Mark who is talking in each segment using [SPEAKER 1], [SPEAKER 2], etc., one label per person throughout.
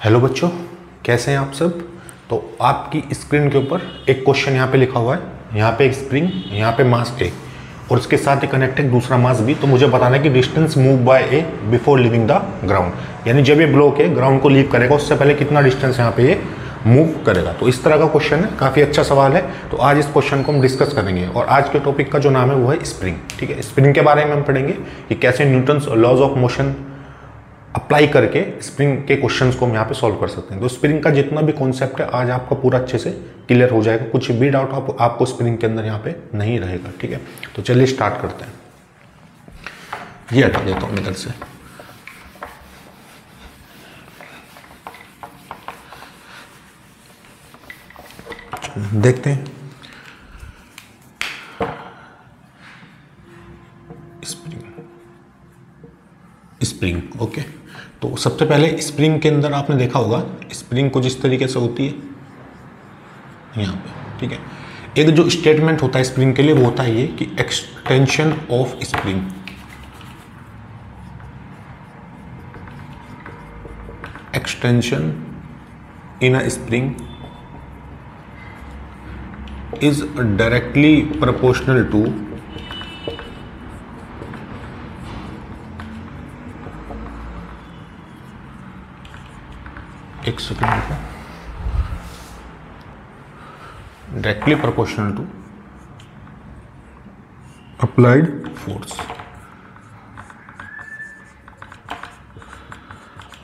[SPEAKER 1] Hello बच्चों, कैसे हैं आप सब। तो आपकी स्क्रीन के ऊपर एक क्वेश्चन यहाँ पे लिखा हुआ है, यहाँ पे एक स्प्रिंग, यहाँ पे मास ए और उसके साथ ही कनेक्टेड दूसरा मास बी। तो मुझे बताना है कि distance move by A before living the ground, यानी जब ये ब्लॉक है ग्राउंड को लीव करेगा उससे पहले कितना डिस्टेंस यहाँ पे ये मूव करेगा। तो इस तरह का क्वेश्चन है, काफ़ी अच्छा सवाल है। तो आज इस क्वेश्चन को हम डिस्कस करेंगे और आज के टॉपिक का जो नाम है वो है स्प्रिंग। ठीक है, स्प्रिंग के बारे में हम पढ़ेंगे कि कैसे Newton's laws of motion apply करके स्प्रिंग के क्वेश्चंस को हम यहाँ पे सॉल्व कर सकते हैं। तो स्प्रिंग का जितना भी कॉन्सेप्ट है आज आपका पूरा अच्छे से क्लियर हो जाएगा, कुछ भी डाउट आपको स्प्रिंग के अंदर यहाँ पे नहीं रहेगा। ठीक है, तो चलिए स्टार्ट करते हैं। ये हटा देता हूँ इधर से। देखते हैं स्प्रिंग। ओके, तो सबसे पहले स्प्रिंग के अंदर आपने देखा होगा स्प्रिंग कुछ इस तरीके से होती है यहाँ पे। ठीक है, एक जो स्टेटमेंट होता है स्प्रिंग के लिए वो होता है ये कि extension of spring, extension in a spring is directly proportional to एक second, directly proportional to applied force.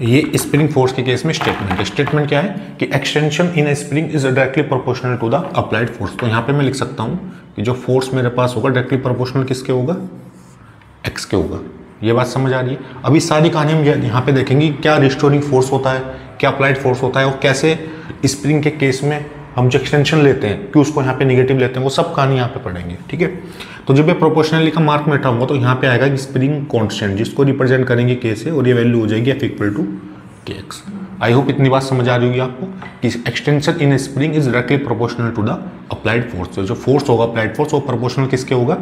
[SPEAKER 1] ये स्प्रिंग फोर्स के केस में स्टेटमेंट है। स्टेटमेंट क्या है कि extension in a spring is directly proportional to the applied force. तो यहाँ पे मैं लिख सकता हूँ कि जो फोर्स मेरे पास होगा डायरेक्टली प्रोपोर्शनल किसके होगा, एक्स के होगा। ये बात समझ आ रही है। अभी सारी कहानी हम यहाँ पे देखेंगे क्या रिस्टोरिंग फोर्स होता है, क्या अप्लाइड फोर्स होता है और कैसे स्प्रिंग के केस में हम जो एक्सटेंशन लेते हैं कि उसको यहाँ पे नेगेटिव लेते हैं, वो सब कहानी यहाँ पे पढ़ेंगे। ठीक है, तो जब ये प्रोपोर्शनली का मार्क में हटाऊंगा तो यहाँ पे आएगा कि स्प्रिंग कांस्टेंट, जिसको रिप्रेजेंट करेंगे के से और ये वैल्यू हो जाएगी F equal to k x. I hope इतनी बात समझ आ रही होगी आपको कि extension in spring is directly proportional to the applied force. जो फोर्स होगा अप्लाइड फोर्स वो प्रोपोर्शनल किसके होगा,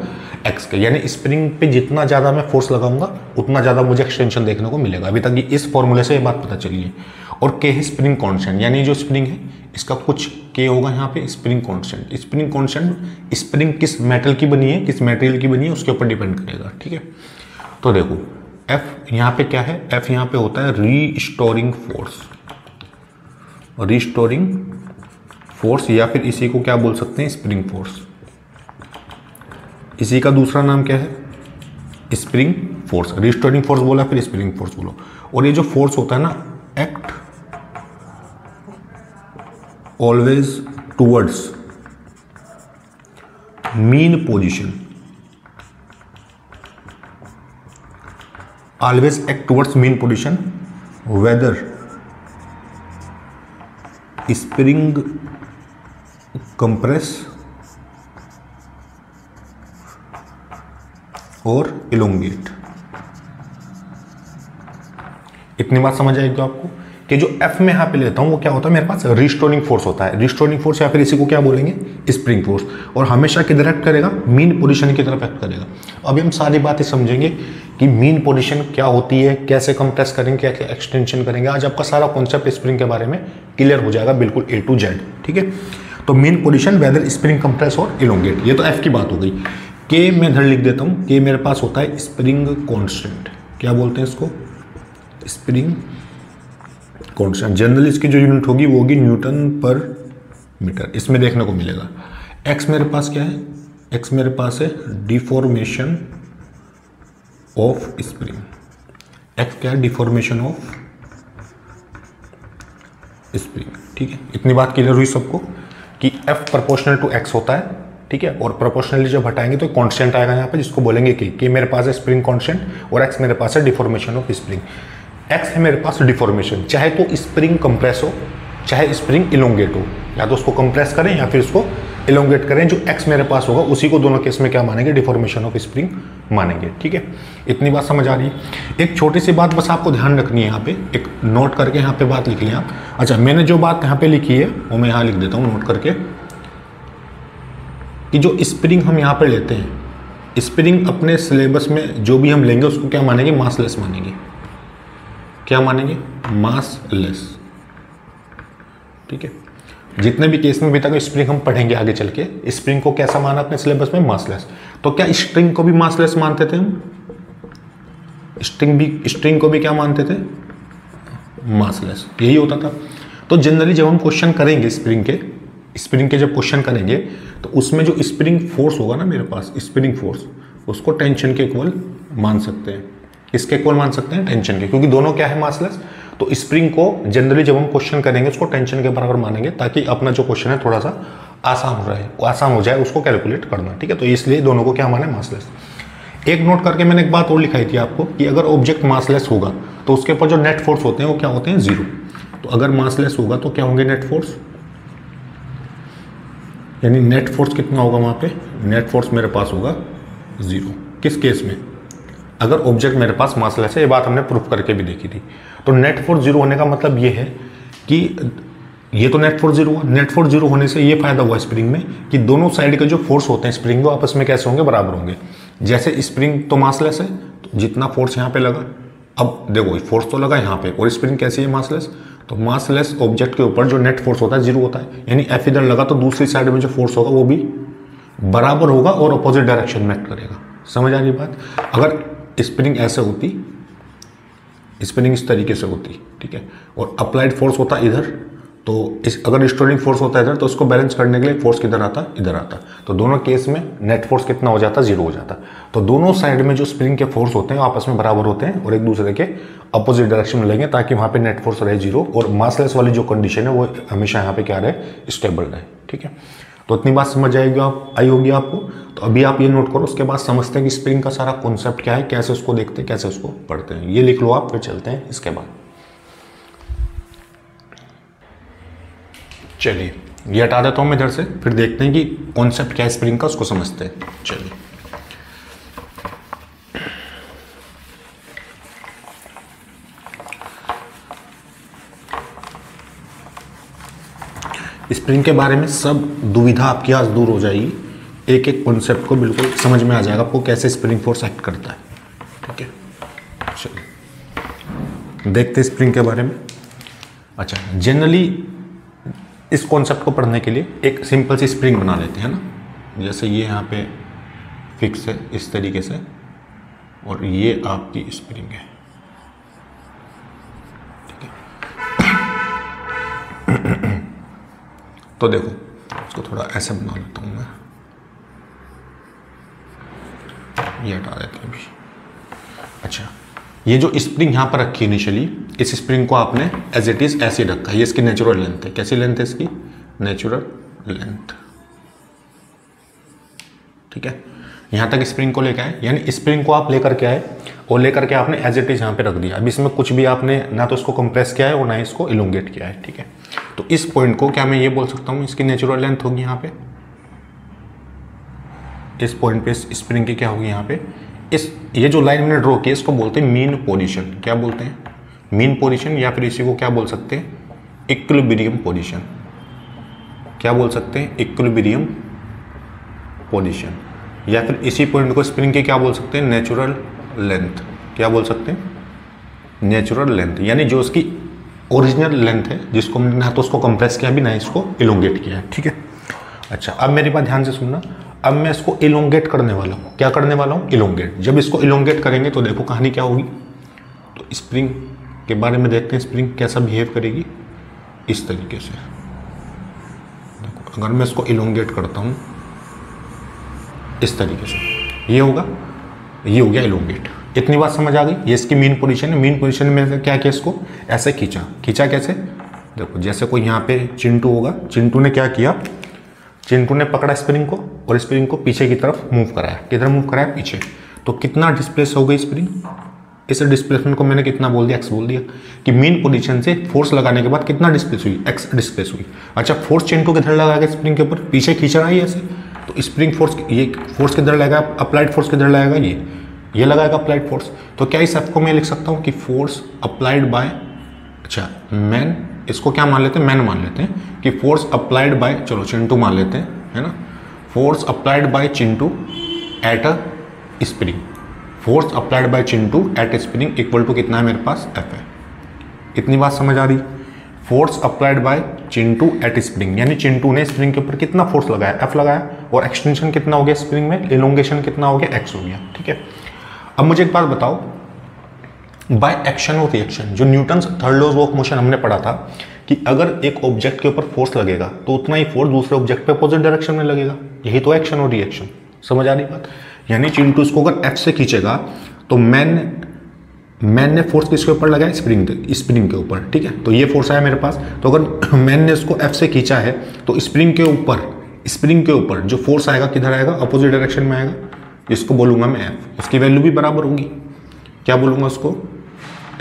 [SPEAKER 1] एक्स के। यानी स्प्रिंग पे जितना ज़्यादा मैं फोर्स लगाऊंगा उतना ज़्यादा मुझे एक्सटेंशन देखने को मिलेगा। अभी तक इस फॉर्मूले से ये बात पता चली है। और के है स्प्रिंग कांस्टेंट, यानी जो स्प्रिंग है इसका कुछ के होगा यहाँ पे spring constant. Spring constant spring किस मेटल की बनी है, किस मटेरियल की बनी है उसके ऊपर डिपेंड करेगा। ठीक है, तो देखो एफ यहाँ पे क्या है, एफ यहाँ पे होता है रीस्टोरिंग फोर्स, रीस्टोरिंग फोर्स या फिर इसी को क्या बोल सकते हैं, स्प्रिंग फोर्स। इसी का दूसरा नाम क्या है, स्प्रिंग फोर्स। रीस्टोरिंग फोर्स बोला फिर स्प्रिंग फोर्स बोलो। और ये जो फोर्स होता है ना, act always towards mean position, always act towards mean position whether spring compress और elongate। इतनी बात समझ आएगी तो आपको कि जो F में यहाँ पे लेता हूँ वो क्या होता है, मेरे पास रिस्टोरिंग फोर्स होता है। रिस्टोरिंग फोर्स या फिर इसी को क्या बोलेंगे, स्प्रिंग फोर्स। और हमेशा किधर एक्ट करेगा, मीन पोजीशन की तरफ एक्ट करेगा। अभी हम सारी बातें समझेंगे कि मीन पोजीशन क्या होती है, कैसे कंप्रेस करेंगे, कैसे एक्सटेंशन करेंगे। आज आपका सारा कॉन्सेप्ट स्प्रिंग के बारे में क्लियर हो जाएगा, बिल्कुल A to Z। ठीक है, तो mean position whether spring compress और इलोंगेट, ये तो F की बात हो गई। के मैं इधर लिख देता हूँ, के मेरे पास होता है स्प्रिंग कॉन्स्टेंट। क्या बोलते हैं इसको, स्प्रिंग कॉन्स्टेंट। जनरली इसकी जो यूनिट होगी वो होगी न्यूटन पर मीटर, इसमें देखने को मिलेगा। एक्स मेरे पास क्या है, एक्स मेरे पास है डिफॉर्मेशन ऑफ स्प्रिंग। एक्स क्या है, डिफॉर्मेशन ऑफ स्प्रिंग। ठीक है, इतनी बात क्लियर हुई सबको कि एफ प्रोपोर्शनल टू एक्स होता है। ठीक है, और प्रोपोर्शनली जब हटाएंगे तो कांस्टेंट आएगा यहाँ पे जिसको बोलेंगे कि मेरे पास है स्प्रिंग कांस्टेंट और एक्स मेरे पास है डिफॉर्मेशन ऑफ स्प्रिंग। एक्स है मेरे पास डिफॉर्मेशन, चाहे तो स्प्रिंग कंप्रेस हो चाहे स्प्रिंग इलोंगेट हो, या तो उसको कंप्रेस करें या फिर उसको इलोंगेट करें। जो एक्स मेरे पास होगा उसी को दोनों केस में क्या मानेंगे, डिफॉर्मेशन ऑफ स्प्रिंग मानेंगे। ठीक है, इतनी बात समझ आ रही है। एक छोटी सी बात बस आपको ध्यान रखनी है, यहाँ पे एक नोट करके यहाँ पे बात लिख लिया आप। अच्छा, मैंने जो बात यहाँ पे लिखी है वो मैं यहाँ लिख देता हूँ नोट करके, कि जो स्प्रिंग हम यहाँ पे लेते हैं, स्प्रिंग अपने सिलेबस में जो भी हम लेंगे उसको क्या मानेंगे, मासलेस मानेंगे। क्या मानेंगे, मासलेस। ठीक है। जितने भी केस में अभी तक स्प्रिंग हम पढ़ेंगे आगे चल के, स्प्रिंग को कैसा माना अपने सिलेबस में, मासलेस। तो क्या स्ट्रिंग को भी मासलेस मानते थे हम? स्ट्रिंग को भी क्या मानते थे? मासलेस, यही होता था। तो जनरली जब हम क्वेश्चन करेंगे स्प्रिंग के जब क्वेश्चन करेंगे तो उसमें जो स्प्रिंग फोर्स होगा ना मेरे पास, स्प्रिंग फोर्स, उसको टेंशन के इक्वल मान सकते हैं। किसके इक्वल मान सकते हैं? टेंशन के, क्योंकि दोनों क्या है? मासलेस। तो स्प्रिंग को जनरली जब हम क्वेश्चन करेंगे उसको टेंशन के बराबर मानेंगे, ताकि अपना जो क्वेश्चन है थोड़ा सा आसान हो जाए उसको कैलकुलेट करना, ठीक है। तो इसलिए दोनों को क्या माने? मासलेस। एक नोट करके मैंने एक बात और लिखाई थी आपको कि अगर ऑब्जेक्ट मासलेस होगा तो उसके ऊपर जो नेट फोर्स होते हैं वो क्या होते हैं? जीरो। तो अगर मासलेस होगा तो क्या होंगे? नेट फोर्स, यानी नेट फोर्स कितना होगा वहाँ पे? नेट फोर्स मेरे पास होगा जीरो। किस केस में? अगर ऑब्जेक्ट मेरे पास मासलेस है, ये बात हमने प्रूफ करके भी देखी थी। तो नेट फोर्स जीरो होने का मतलब ये है कि ये तो नेट फोर्स जीरो हुआ। नेट फोर्स जीरो होने से ये फायदा हुआ स्प्रिंग में कि दोनों साइड के जो फोर्स होते हैं स्प्रिंग, वो आपस में कैसे होंगे? बराबर होंगे। जैसे स्प्रिंग तो मासलेस है, तो जितना फोर्स यहाँ पे लगा, अब देखो फोर्स तो लगा यहाँ पे, और स्प्रिंग कैसी है? मासलेस। तो मासलेस ऑब्जेक्ट के ऊपर जो नेट फोर्स होता है जीरो होता है, यानी एफ इधर लगा तो दूसरी साइड में जो फोर्स होगा वो भी बराबर होगा और अपोजिट डायरेक्शन में एक्ट करेगा। समझ आ रही बात? अगर स्प्रिंग ऐसे होती, स्प्रिंग इस तरीके से होती, ठीक है, और अप्लाइड फोर्स होता इधर, तो अगर स्टोरिंग फोर्स होता इधर, तो उसको बैलेंस करने के लिए फोर्स किधर आता? इधर आता। तो दोनों केस में नेट फोर्स कितना हो जाता? जीरो हो जाता। तो दोनों साइड में जो स्प्रिंग के फोर्स होते हैं आपस में बराबर होते हैं और एक दूसरे के अपोजिट डायरेक्शन में लेंगे, ताकि वहाँ पे नेट फोर्स रहे जीरो, और मासलेस वाली जो कंडीशन है वो हमेशा यहाँ पे क्या रहे? स्टेबल रहे, ठीक है। तो इतनी बात समझ आई होगी आपको। तो अभी आप ये नोट करो, उसके बाद समझते हैं कि स्प्रिंग का सारा कॉन्सेप्ट क्या है, कैसे उसको देखते हैं, कैसे उसको पढ़ते हैं। ये लिख लो आप, फिर चलते हैं इसके बाद। चलिए ये हटा देता हूं मैं इधर से, फिर देखते हैं कि कॉन्सेप्ट क्या है स्प्रिंग का, उसको समझते हैं। चलिए स्प्रिंग के बारे में सब दुविधा आपकी आज दूर हो जाएगी। एक एक कॉन्सेप्ट को बिल्कुल समझ में आ जाएगा आपको, कैसे स्प्रिंग फोर्स एक्ट करता है, ठीक है। चलिए देखते हैं स्प्रिंग के बारे में। अच्छा, जनरली इस कॉन्सेप्ट को पढ़ने के लिए एक सिंपल सी स्प्रिंग बना लेते हैं ना। जैसे ये यहाँ पे फिक्स है इस तरीके से, और ये आपकी स्प्रिंग है, ठीक है। तो देखो इसको थोड़ा ऐसे बना लेता हूँ मैं, ये हटा देते हैं अभी। अच्छा, ये जो स्प्रिंग यहाँ पर रखी है इनिशियली, इस स्प्रिंग को आपने एज इट इज ऐसे रखा है। ये इसकी नेचुरल लेंथ है। कैसी लेंथ है इसकी? नेचुरल लेंथ, ठीक है। यहाँ तक स्प्रिंग को लेकर आए, यानी स्प्रिंग को आप लेकर के आए और लेकर के आपने एज इट इज यहाँ पे रख दिया। अब इसमें कुछ भी आपने ना तो इसको कंप्रेस किया है और ना ही इसको इलोंगेट किया है, ठीक है। तो इस पॉइंट को क्या मैं ये बोल सकता हूँ इसकी नेचुरल लेंथ होगी यहाँ पे। इस पॉइंट पे स्प्रिंग की क्या होगी यहाँ पे? ये जो लाइन मैंने ड्रॉ की है इसको बोलते हैं मीन पोजीशन। क्या बोलते हैं? मीन पोजीशन, या फिर इसी को क्या बोल सकते हैं? Equilibrium position. क्या बोल सकते हैं? Equilibrium position. या फिर इसी पॉइंट को स्प्रिंग की क्या बोल सकते हैं? Natural length. क्या बोल सकते हैं? नेचुरल लेंथ, यानी जो उसकी ओरिजिनल लेंथ है, जिसको हमने ना तो उसको कंप्रेस किया भी ना इसको इलोंगेट किया है, ठीक है। अच्छा, अब मेरी बात ध्यान से सुनना। अब मैं इसको इलोंगेट करने वाला हूँ। क्या करने वाला हूँ? इलोंगेट। जब इसको इलोंगेट करेंगे तो देखो कहानी क्या होगी। तो स्प्रिंग के बारे में देखते हैं, स्प्रिंग कैसा बिहेव करेगी। इस तरीके से देखो, अगर मैं इसको इलोंगेट करता हूँ इस तरीके से, ये होगा, ये हो गया इलोंगेट। इतनी बात समझ आ गई। ये इसकी मीन पोजीशन है। मीन पोजीशन में क्या किया? इसको ऐसे खींचा। खींचा कैसे? देखो, जैसे कोई यहाँ पे चिंटू होगा, चिंटू ने क्या किया? चिंटू ने पकड़ा स्प्रिंग को और स्प्रिंग को पीछे की तरफ मूव कराया। किधर मूव कराया? पीछे। तो कितना डिस्प्लेस हो गई स्प्रिंग? इस डिस्प्लेसमेंट को मैंने कितना बोल दिया? एक्स बोल दिया। कि मीन पोजीशन से फोर्स लगाने के बाद कितना डिस्प्लेस हुई? एक्स डिस्प्लेस हुई। अच्छा, फोर्स चिंटू किधर लगाएगा? स्प्रिंग के ऊपर पीछे खींच रहा है ऐसे। तो स्प्रिंग फोर्स, ये फोर्स किधर लगाएगा? अप्लाइड फोर्स किधर लगाएगा? ये लगाएगा अप्लाइड फोर्स। तो क्या इस एफ को मैं लिख सकता हूँ कि फोर्स अप्लाइड बाय, अच्छा मैन, इसको क्या मान लेते हैं? मैन मान लेते हैं कि फोर्स अप्लाइड बाय, चलो चिंटू मान लेते हैं, है ना। Force applied by Chintu at a spring. Force applied by Chintu at spring equal to कितना है मेरे पास? एफ है। इतनी बात समझ आ रही? Force applied by Chintu at spring, यानी चिंटू ने स्प्रिंग के ऊपर कितना फोर्स लगाया, एफ लगाया, और एक्सटेंशन कितना हो गया स्प्रिंग में, इलोंगेशन कितना हो गया, एक्स हो गया। ठीक है, अब मुझे एक बात बताओ, बाय एक्शन और रिएक्शन, जो Newton's third laws of motion हमने पढ़ा था कि अगर एक ऑब्जेक्ट के ऊपर फोर्स लगेगा तो उतना ही फोर्स दूसरे ऑब्जेक्ट पे अपोजिट डायरेक्शन में लगेगा, यही तो एक्शन और रिएक्शन। समझ आ रही बात? यानी चिंटू इसको अगर एफ से खींचेगा तो मैन ने फोर्स किसके ऊपर लगाया, स्प्रिंग के ऊपर। ठीक है, तो ये फोर्स आया मेरे पास, तो अगर मैन ने इसको एफ से खींचा है तो स्प्रिंग के ऊपर जो फोर्स आएगा किधर आएगा, अपोजिट डायरेक्शन में आएगा, इसको बोलूंगा मैं एफ। इसकी वैल्यू भी बराबर होगी, क्या बोलूंगा उसको,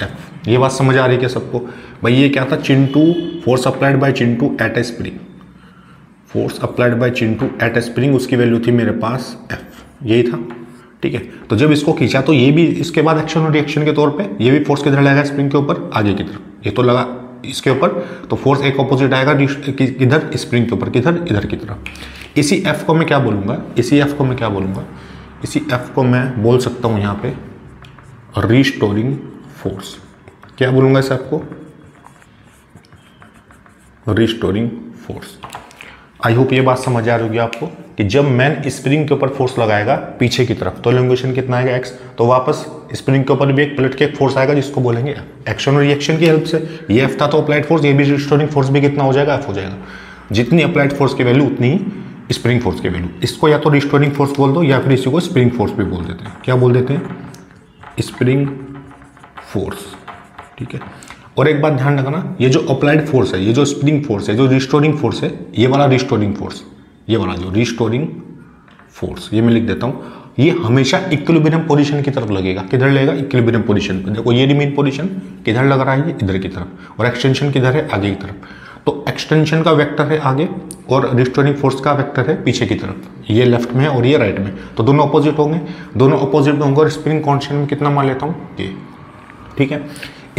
[SPEAKER 1] एफ। ये बात समझ आ रही है क्या सबको? भाई ये क्या था, Chintu, force applied by Chintu at a spring, force applied by Chintu at a spring, उसकी वैल्यू थी मेरे पास एफ, यही था। ठीक है, तो जब इसको खींचा तो ये भी इसके बाद एक्शन और रिएक्शन के तौर पे ये भी फोर्स किधर लगेगा, स्प्रिंग के ऊपर, आगे की तरफ। ये तो लगा इसके ऊपर, तो फोर्स एक ऑपोजिट आएगा किधर, स्प्रिंग के ऊपर, किधर, इधर की तरफ। इसी एफ को मैं क्या बोलूंगा, इसी एफ को मैं बोल सकता हूं यहाँ पे रिस्टोरिंग फोर्स। क्या बोलूंगा इस एफ को, रिस्टोरिंग फोर्स। आई होप ये बात समझ आ रही होगी आपको कि जब मैन स्प्रिंग के ऊपर फोर्स लगाएगा पीछे की तरफ तो इलोंगेशन कितना आएगा, एक्स, तो वापस स्प्रिंग के ऊपर भी एक पलट के एक फोर्स आएगा जिसको बोलेंगे एक्शन और रिएक्शन की हेल्प से। ये एफ था तो अप्लाइड फोर्स, ये भी रिस्टोरिंग फोर्स भी कितना हो जाएगा, एफ हो जाएगा। जितनी अप्लाइड फोर्स की वैल्यू उतनी ही स्प्रिंग फोर्स की वैल्यू। इसको या तो रिस्टोरिंग फोर्स बोल दो या फिर इसी को स्प्रिंग फोर्स भी बोल देते हैं। क्या बोल देते हैं, स्प्रिंग फोर्स। ठीक है, और एक बात ध्यान रखना, ये जो अप्लाइड फोर्स है, ये जो स्प्रिंग फोर्स है, जो रिस्टोरिंग फोर्स है, ये वाला रिस्टोरिंग फोर्स, ये वाला जो रिस्टोरिंग फोर्स, ये मैं लिख देता हूं, ये हमेशा इक्विलिब्रियम पोजीशन की तरफ लगेगा। किधर लगेगा, इक्विलिब्रियम पोजीशन पे। देखो ये मेन पोजीशन किधर लग रहा है, ये इधर की तरफ, और एक्सटेंशन किधर है, आगे की तरफ। तो एक्सटेंशन का वेक्टर है आगे और रिस्टोरिंग फोर्स का वेक्टर है पीछे की तरफ। ये लेफ्ट में है और ये राइट में, तो दोनों अपोजिट होंगे, दोनों अपोजिट में होंगे। और स्प्रिंग कांस्टेंट में कितना मान लेता हूँ, ये। ठीक है,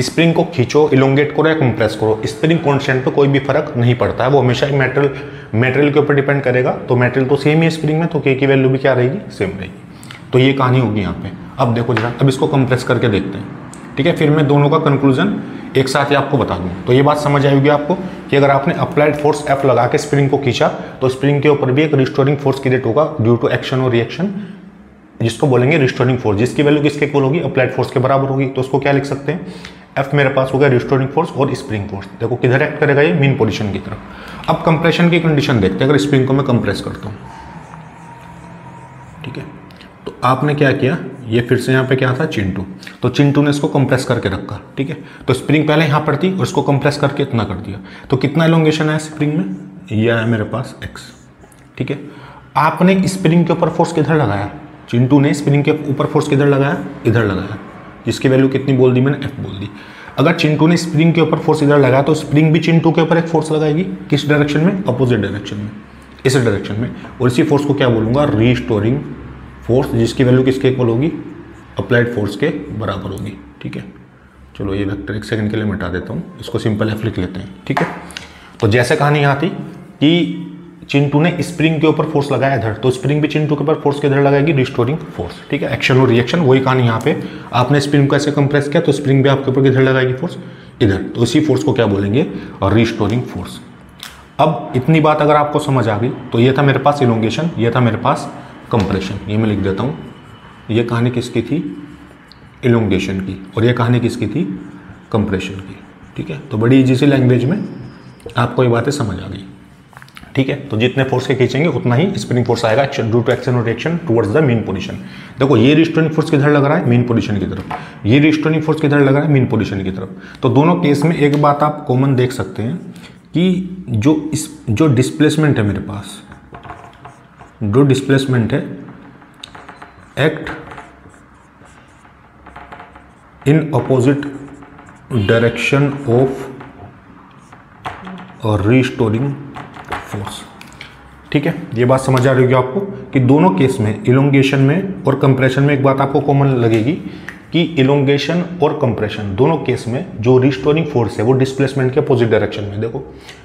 [SPEAKER 1] स्प्रिंग को खींचो, इलोंगेट करो या कंप्रेस करो, स्प्रिंग कांस्टेंट पे कोई भी फर्क नहीं पड़ता है, वो हमेशा मेटेरियल के ऊपर डिपेंड करेगा। तो मेटेरियल तो सेम ही है स्प्रिंग में, तो के की वैल्यू भी क्या रहेगी, सेम रहेगी। तो ये कहानी होगी यहाँ पे। अब देखो जरा, अब इसको कंप्रेस करके देखते हैं। ठीक है, फिर मैं दोनों का कंक्लूजन एक साथ ही आपको बता दूँ। तो ये बात समझ आएगी आपको कि अगर आपने अप्लाइड फोर्स एफ लगा के स्प्रिंग को खींचा तो स्प्रिंग के ऊपर भी एक रिस्टोरिंग फोर्स क्रिएट होगा ड्यू टू एक्शन और रिएक्शन, जिसको बोलेंगे रिस्टोरिंग फोर्स, जिसकी वैल्यू किसके इक्वल होगी, अप्लाइड फोर्स के बराबर होगी। तो उसको क्या लिख सकते हैं, एफ मेरे पास हो गया रिस्टोरिंग फोर्स और स्प्रिंग फोर्स। देखो किधर एक्ट करेगा, ये मेन पोजीशन की तरफ। अब कंप्रेशन की कंडीशन देखते हैं, अगर स्प्रिंग को मैं कंप्रेस करता हूँ। ठीक है, तो आपने क्या किया, ये फिर से यहाँ पे क्या था, चिंटू, तो चिंटू ने इसको कंप्रेस करके रखा। ठीक है, तो स्प्रिंग पहले यहाँ पर थी और इसको कंप्रेस करके इतना कर दिया, तो कितना इलोंगेशन है स्प्रिंग में, ये है मेरे पास एक्स। ठीक है, आपने स्प्रिंग के ऊपर फोर्स किधर लगाया, चिंटू ने स्प्रिंग के ऊपर फोर्स किधर लगाया, इधर लगाया, जिसकी वैल्यू कितनी बोल दी मैंने, एफ बोल दी। अगर चिंटू ने स्प्रिंग के ऊपर फोर्स इधर लगाया तो स्प्रिंग भी चिंटू के ऊपर एक फोर्स लगाएगी, किस डायरेक्शन में, अपोजिट डायरेक्शन में, इस डायरेक्शन में। और इसी फोर्स को क्या बोलूंगा, रिस्टोरिंग फोर्स, जिसकी वैल्यू किसके इक्वल होगी, अप्लाइड फोर्स के बराबर होगी। ठीक है, चलो ये वेक्टर एक सेकंड के लिए मिटा देता हूँ, इसको सिंपल एफ लिख लेते हैं। ठीक है, तो जैसे कहानी यहाँ थी कि चिंटू ने स्प्रिंग के ऊपर फोर्स लगाया इधर, तो स्प्रिंग भी चिंटू के ऊपर फोर्स किधर लगाएगी, रिस्टोरिंग फोर्स। ठीक है, एक्शन और रिएक्शन वही कहानी यहाँ पे। आपने स्प्रिंग को ऐसे कंप्रेस किया तो स्प्रिंग भी आपके ऊपर किधर लगाएगी, फोर्स इधर, तो इसी फोर्स को क्या बोलेंगे, और रिस्टोरिंग फोर्स। अब इतनी बात अगर आपको समझ आ गई तो ये था मेरे पास इलोंगेशन, ये था मेरे पास कंप्रेशन। ये मैं लिख देता हूँ, ये कहानी किसकी थी, इलोंगेशन की, और ये कहानी किसकी थी, कंप्रेशन की। ठीक है, तो बड़ी इजी सी लैंग्वेज में आपको ये बातें समझ आ गई। ठीक है, तो जितने फोर्स के खींचेंगे उतना ही स्प्रिंग फोर्स आएगा ड्यू टू एक्शन और reaction towards the main position. देखो ये रिस्टोरिंग फोर्स किधर लग रहा है, मेन पोजीशन की तरफ, ये रिस्टोरिंग फोर्स किधर लग रहा है, मेन पोजीशन की तरफ। तो दोनों केस में एक बात आप कॉमन देख सकते हैं कि जो डिस्प्लेसमेंट है मेरे पास, जो डिस्प्लेसमेंट है act in opposite direction of restoring force. ठीक है, ये बात समझ आ रही होगी आपको कि दोनों केस में, इलोंगेशन में और कंप्रेशन में, एक बात आपको कॉमन लगेगी कि इलोंगेशन और कंप्रेशन दोनों केस में जो रिस्टोरिंग फोर्स है वो डिस्प्लेसमेंट के अपोजिट डायरेक्शन में। देखो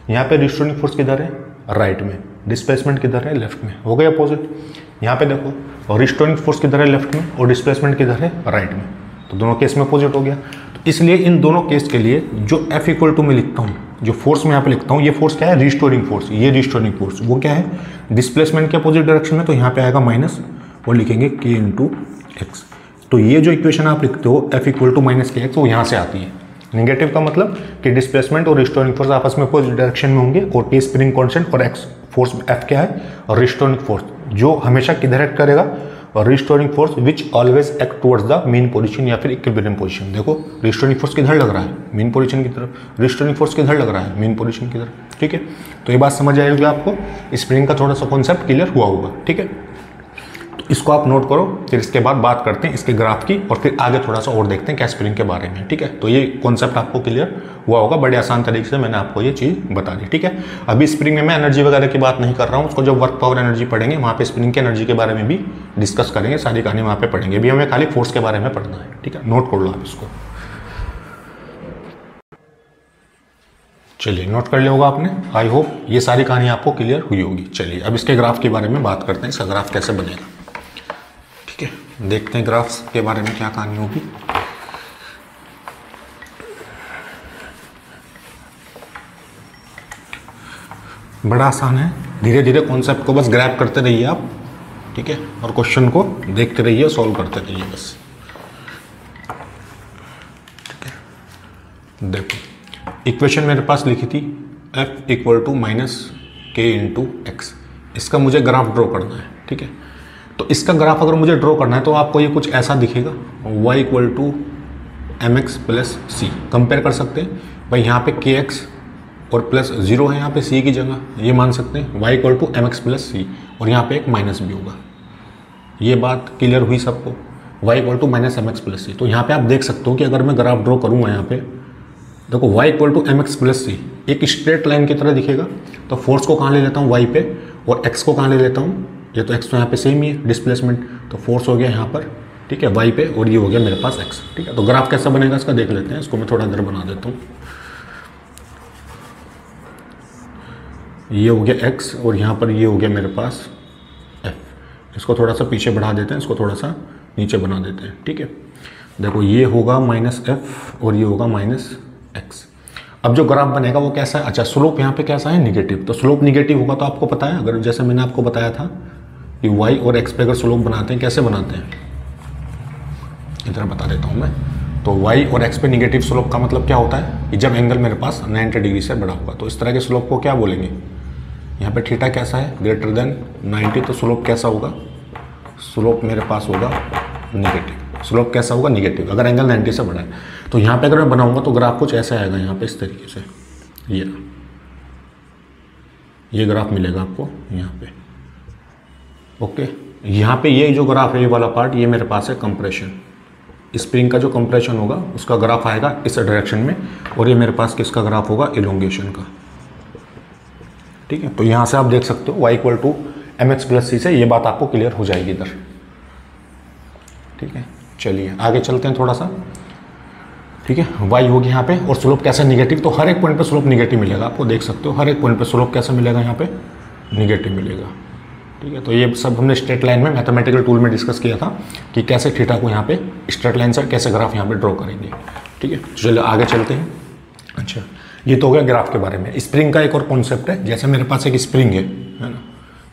[SPEAKER 1] यहाँ पे रिस्टोरिंग फोर्स किधर है, राइट में, डिस्प्लेसमेंट किधर है, लेफ्ट में, हो गया अपोजिट। यहाँ पे देखो, और रिस्टोरिंग फोर्स किधर है, लेफ्ट में, और डिस्प्लेसमेंट किधर है, राइट में, तो दोनों केस में अपोजिट हो गया। तो इसलिए इन दोनों केस के लिए जो एफ इक्वल टू मैं लिखता हूँ, जो फोर्स मैं यहाँ पे लिखता हूँ, ये फोर्स क्या है, रिस्टोरिंग फोर्स, ये रिस्टोरिंग फोर्स वो क्या है, डिस्प्लेसमेंट के अपोजिट डायरेक्शन में, तो यहाँ पे आएगा माइनस और लिखेंगे k इंटू एक्स। तो ये जो इक्वेशन आप लिखते हो F इक्वल टू माइनस के एक्स, वो यहाँ से आती है। नेगेटिव का मतलब कि डिस्प्लेसमेंट और रिस्टोरिंग फोर्स आपस में अपोजिट डायरेक्शन में होंगे, और k स्प्रिंग कांस्टेंट और x फोर्स F क्या है, और रिस्टोरिंग फोर्स जो हमेशा किधर एक्ट करेगा, और restoring force which always act towards the main position या फिर इक्विलिब्रियम पोजीशन। देखो रिस्टोरिंग फोर्स किधर लग रहा है, मेन पोजीशन की तरफ, रिस्टोरिंग फोर्स किधर लग रहा है, मेन पोजीशन की तरफ। ठीक है, तो ये बात समझ आएगी आपको, स्प्रिंग का थोड़ा सा कॉन्सेप्ट क्लियर हुआ होगा। ठीक है, तो इसको आप नोट करो, फिर इसके बाद बात करते हैं इसके ग्राफ की, और फिर आगे थोड़ा सा और देखते हैं क्या स्प्रिंग के बारे में। ठीक है, तो ये कॉन्सेप्ट आपको क्लियर हुआ होगा, बड़े आसान तरीके से मैंने आपको ये चीज़ बता दी। ठीक है, अभी स्प्रिंग में मैं एनर्जी वगैरह की बात नहीं कर रहा हूँ, उसको जब वर्क पावर एनर्जी पढ़ेंगे वहाँ पे स्प्रिंग की एनर्जी के बारे में भी डिस्कस करेंगे, सारी कहानी वहाँ पे पढ़ेंगे। अभी हमें खाली फोर्स के बारे में पढ़ना है। ठीक है, नोट कर लो आप इसको। चलिए, नोट कर लिया होगा आपने, आई होप ये सारी कहानी आपको क्लियर हुई होगी। चलिए अब इसके ग्राफ के बारे में बात करते हैं, इसका ग्राफ कैसे बनेगा। ठीक है, देखते हैं ग्राफ्स के बारे में क्या कहानी होगी। बड़ा आसान है, धीरे धीरे कॉन्सेप्ट को बस ग्रैब करते रहिए आप। ठीक है, और क्वेश्चन को देखते रहिए, सॉल्व करते रहिए बस। ठीक है, देखो इक्वेशन मेरे पास लिखी थी F इक्वल टू माइनस के इंटू एक्स, इसका मुझे ग्राफ ड्रॉ करना है। ठीक है, तो इसका ग्राफ अगर मुझे ड्रॉ करना है तो आपको ये कुछ ऐसा दिखेगा, y equal to M x plus c. Compare कर सकते हैं भाई, यहाँ पे के एक्स और प्लस जीरो है यहाँ पे c की जगह, ये मान सकते हैं y equal to M x plus C, और यहाँ पे एक माइनस भी होगा। ये बात क्लियर हुई सबको, y equal to minus M x plus C. तो यहाँ पे आप देख सकते हो कि अगर मैं ग्राफ ड्रॉ करूँगा यहाँ पे, देखो y equal to M x plus C एक स्ट्रेट लाइन की तरह दिखेगा। तो फोर्स को कहाँ ले लेता हूँ, y पे, और x को कहाँ ले लेता हूँ, ये तो x तो यहाँ पे सेम ही है डिस्प्लेसमेंट, तो फोर्स हो गया यहाँ पर। ठीक है, y पे, और ये हो गया मेरे पास x। ठीक है, तो ग्राफ कैसा बनेगा इसका देख लेते हैं, इसको मैं थोड़ा इधर बना देता हूँ। ये हो गया x, और यहाँ पर ये हो गया मेरे पास f। इसको थोड़ा सा पीछे बढ़ा देते हैं, इसको थोड़ा सा नीचे बना देते हैं। ठीक है, देखो ये होगा माइनस f और ये होगा माइनस x। अब जो ग्राफ बनेगा वो कैसा है, अच्छा स्लोप यहाँ पे कैसा है, निगेटिव। तो स्लोप निगेटिव होगा तो आपको पता है, अगर जैसे मैंने आपको बताया था कि y और x पे अगर स्लोप बनाते हैं, कैसे बनाते हैं, इधर बता देता हूँ मैं। तो y और x पे निगेटिव स्लोप का मतलब क्या होता है कि जब एंगल मेरे पास 90 डिग्री से बड़ा होगा, तो इस तरह के स्लोप को क्या बोलेंगे। यहाँ पे थीटा कैसा है, ग्रेटर देन 90, तो स्लोप कैसा होगा, स्लोप मेरे पास होगा निगेटिव। स्लोप कैसा होगा, निगेटिव, अगर एंगल 90 से बड़ा है। तो यहाँ पे अगर मैं बनाऊंगा तो ग्राफ कुछ ऐसा आएगा, यहाँ पे इस तरीके से ये ग्राफ मिलेगा आपको यहाँ पे। ओके, यहाँ पे ये जो ग्राफ है, ये वाला पार्ट, ये मेरे पास है कंप्रेशन। स्प्रिंग का जो कंप्रेशन होगा उसका ग्राफ आएगा इस डायरेक्शन में, और ये मेरे पास किसका ग्राफ होगा, इलोंगेशन का। ठीक है, तो यहाँ से आप देख सकते हो y equal to M x plus C से ये बात आपको क्लियर हो जाएगी इधर। ठीक है, चलिए आगे चलते हैं थोड़ा सा। ठीक है, y होगी यहाँ पे, और स्लोप कैसा, निगेटिव। तो हर एक पॉइंट पे स्लोप निगेटिव मिलेगा, आपको देख सकते हो हर एक पॉइंट पे स्लोप कैसा मिलेगा, यहाँ पे निगेटिव मिलेगा। ठीक है, तो ये सब हमने स्ट्रेट लाइन में मैथमेटिकल टूल में डिस्कस किया था कि कैसे थीटा को यहाँ पे स्ट्रेट लाइन से कैसे ग्राफ यहाँ पे ड्रॉ करेंगे। ठीक है, चलिए आगे चलते हैं। अच्छा, ये तो हो गया ग्राफ के बारे में। स्प्रिंग का एक और कॉन्सेप्ट है, जैसे मेरे पास एक स्प्रिंग है ना,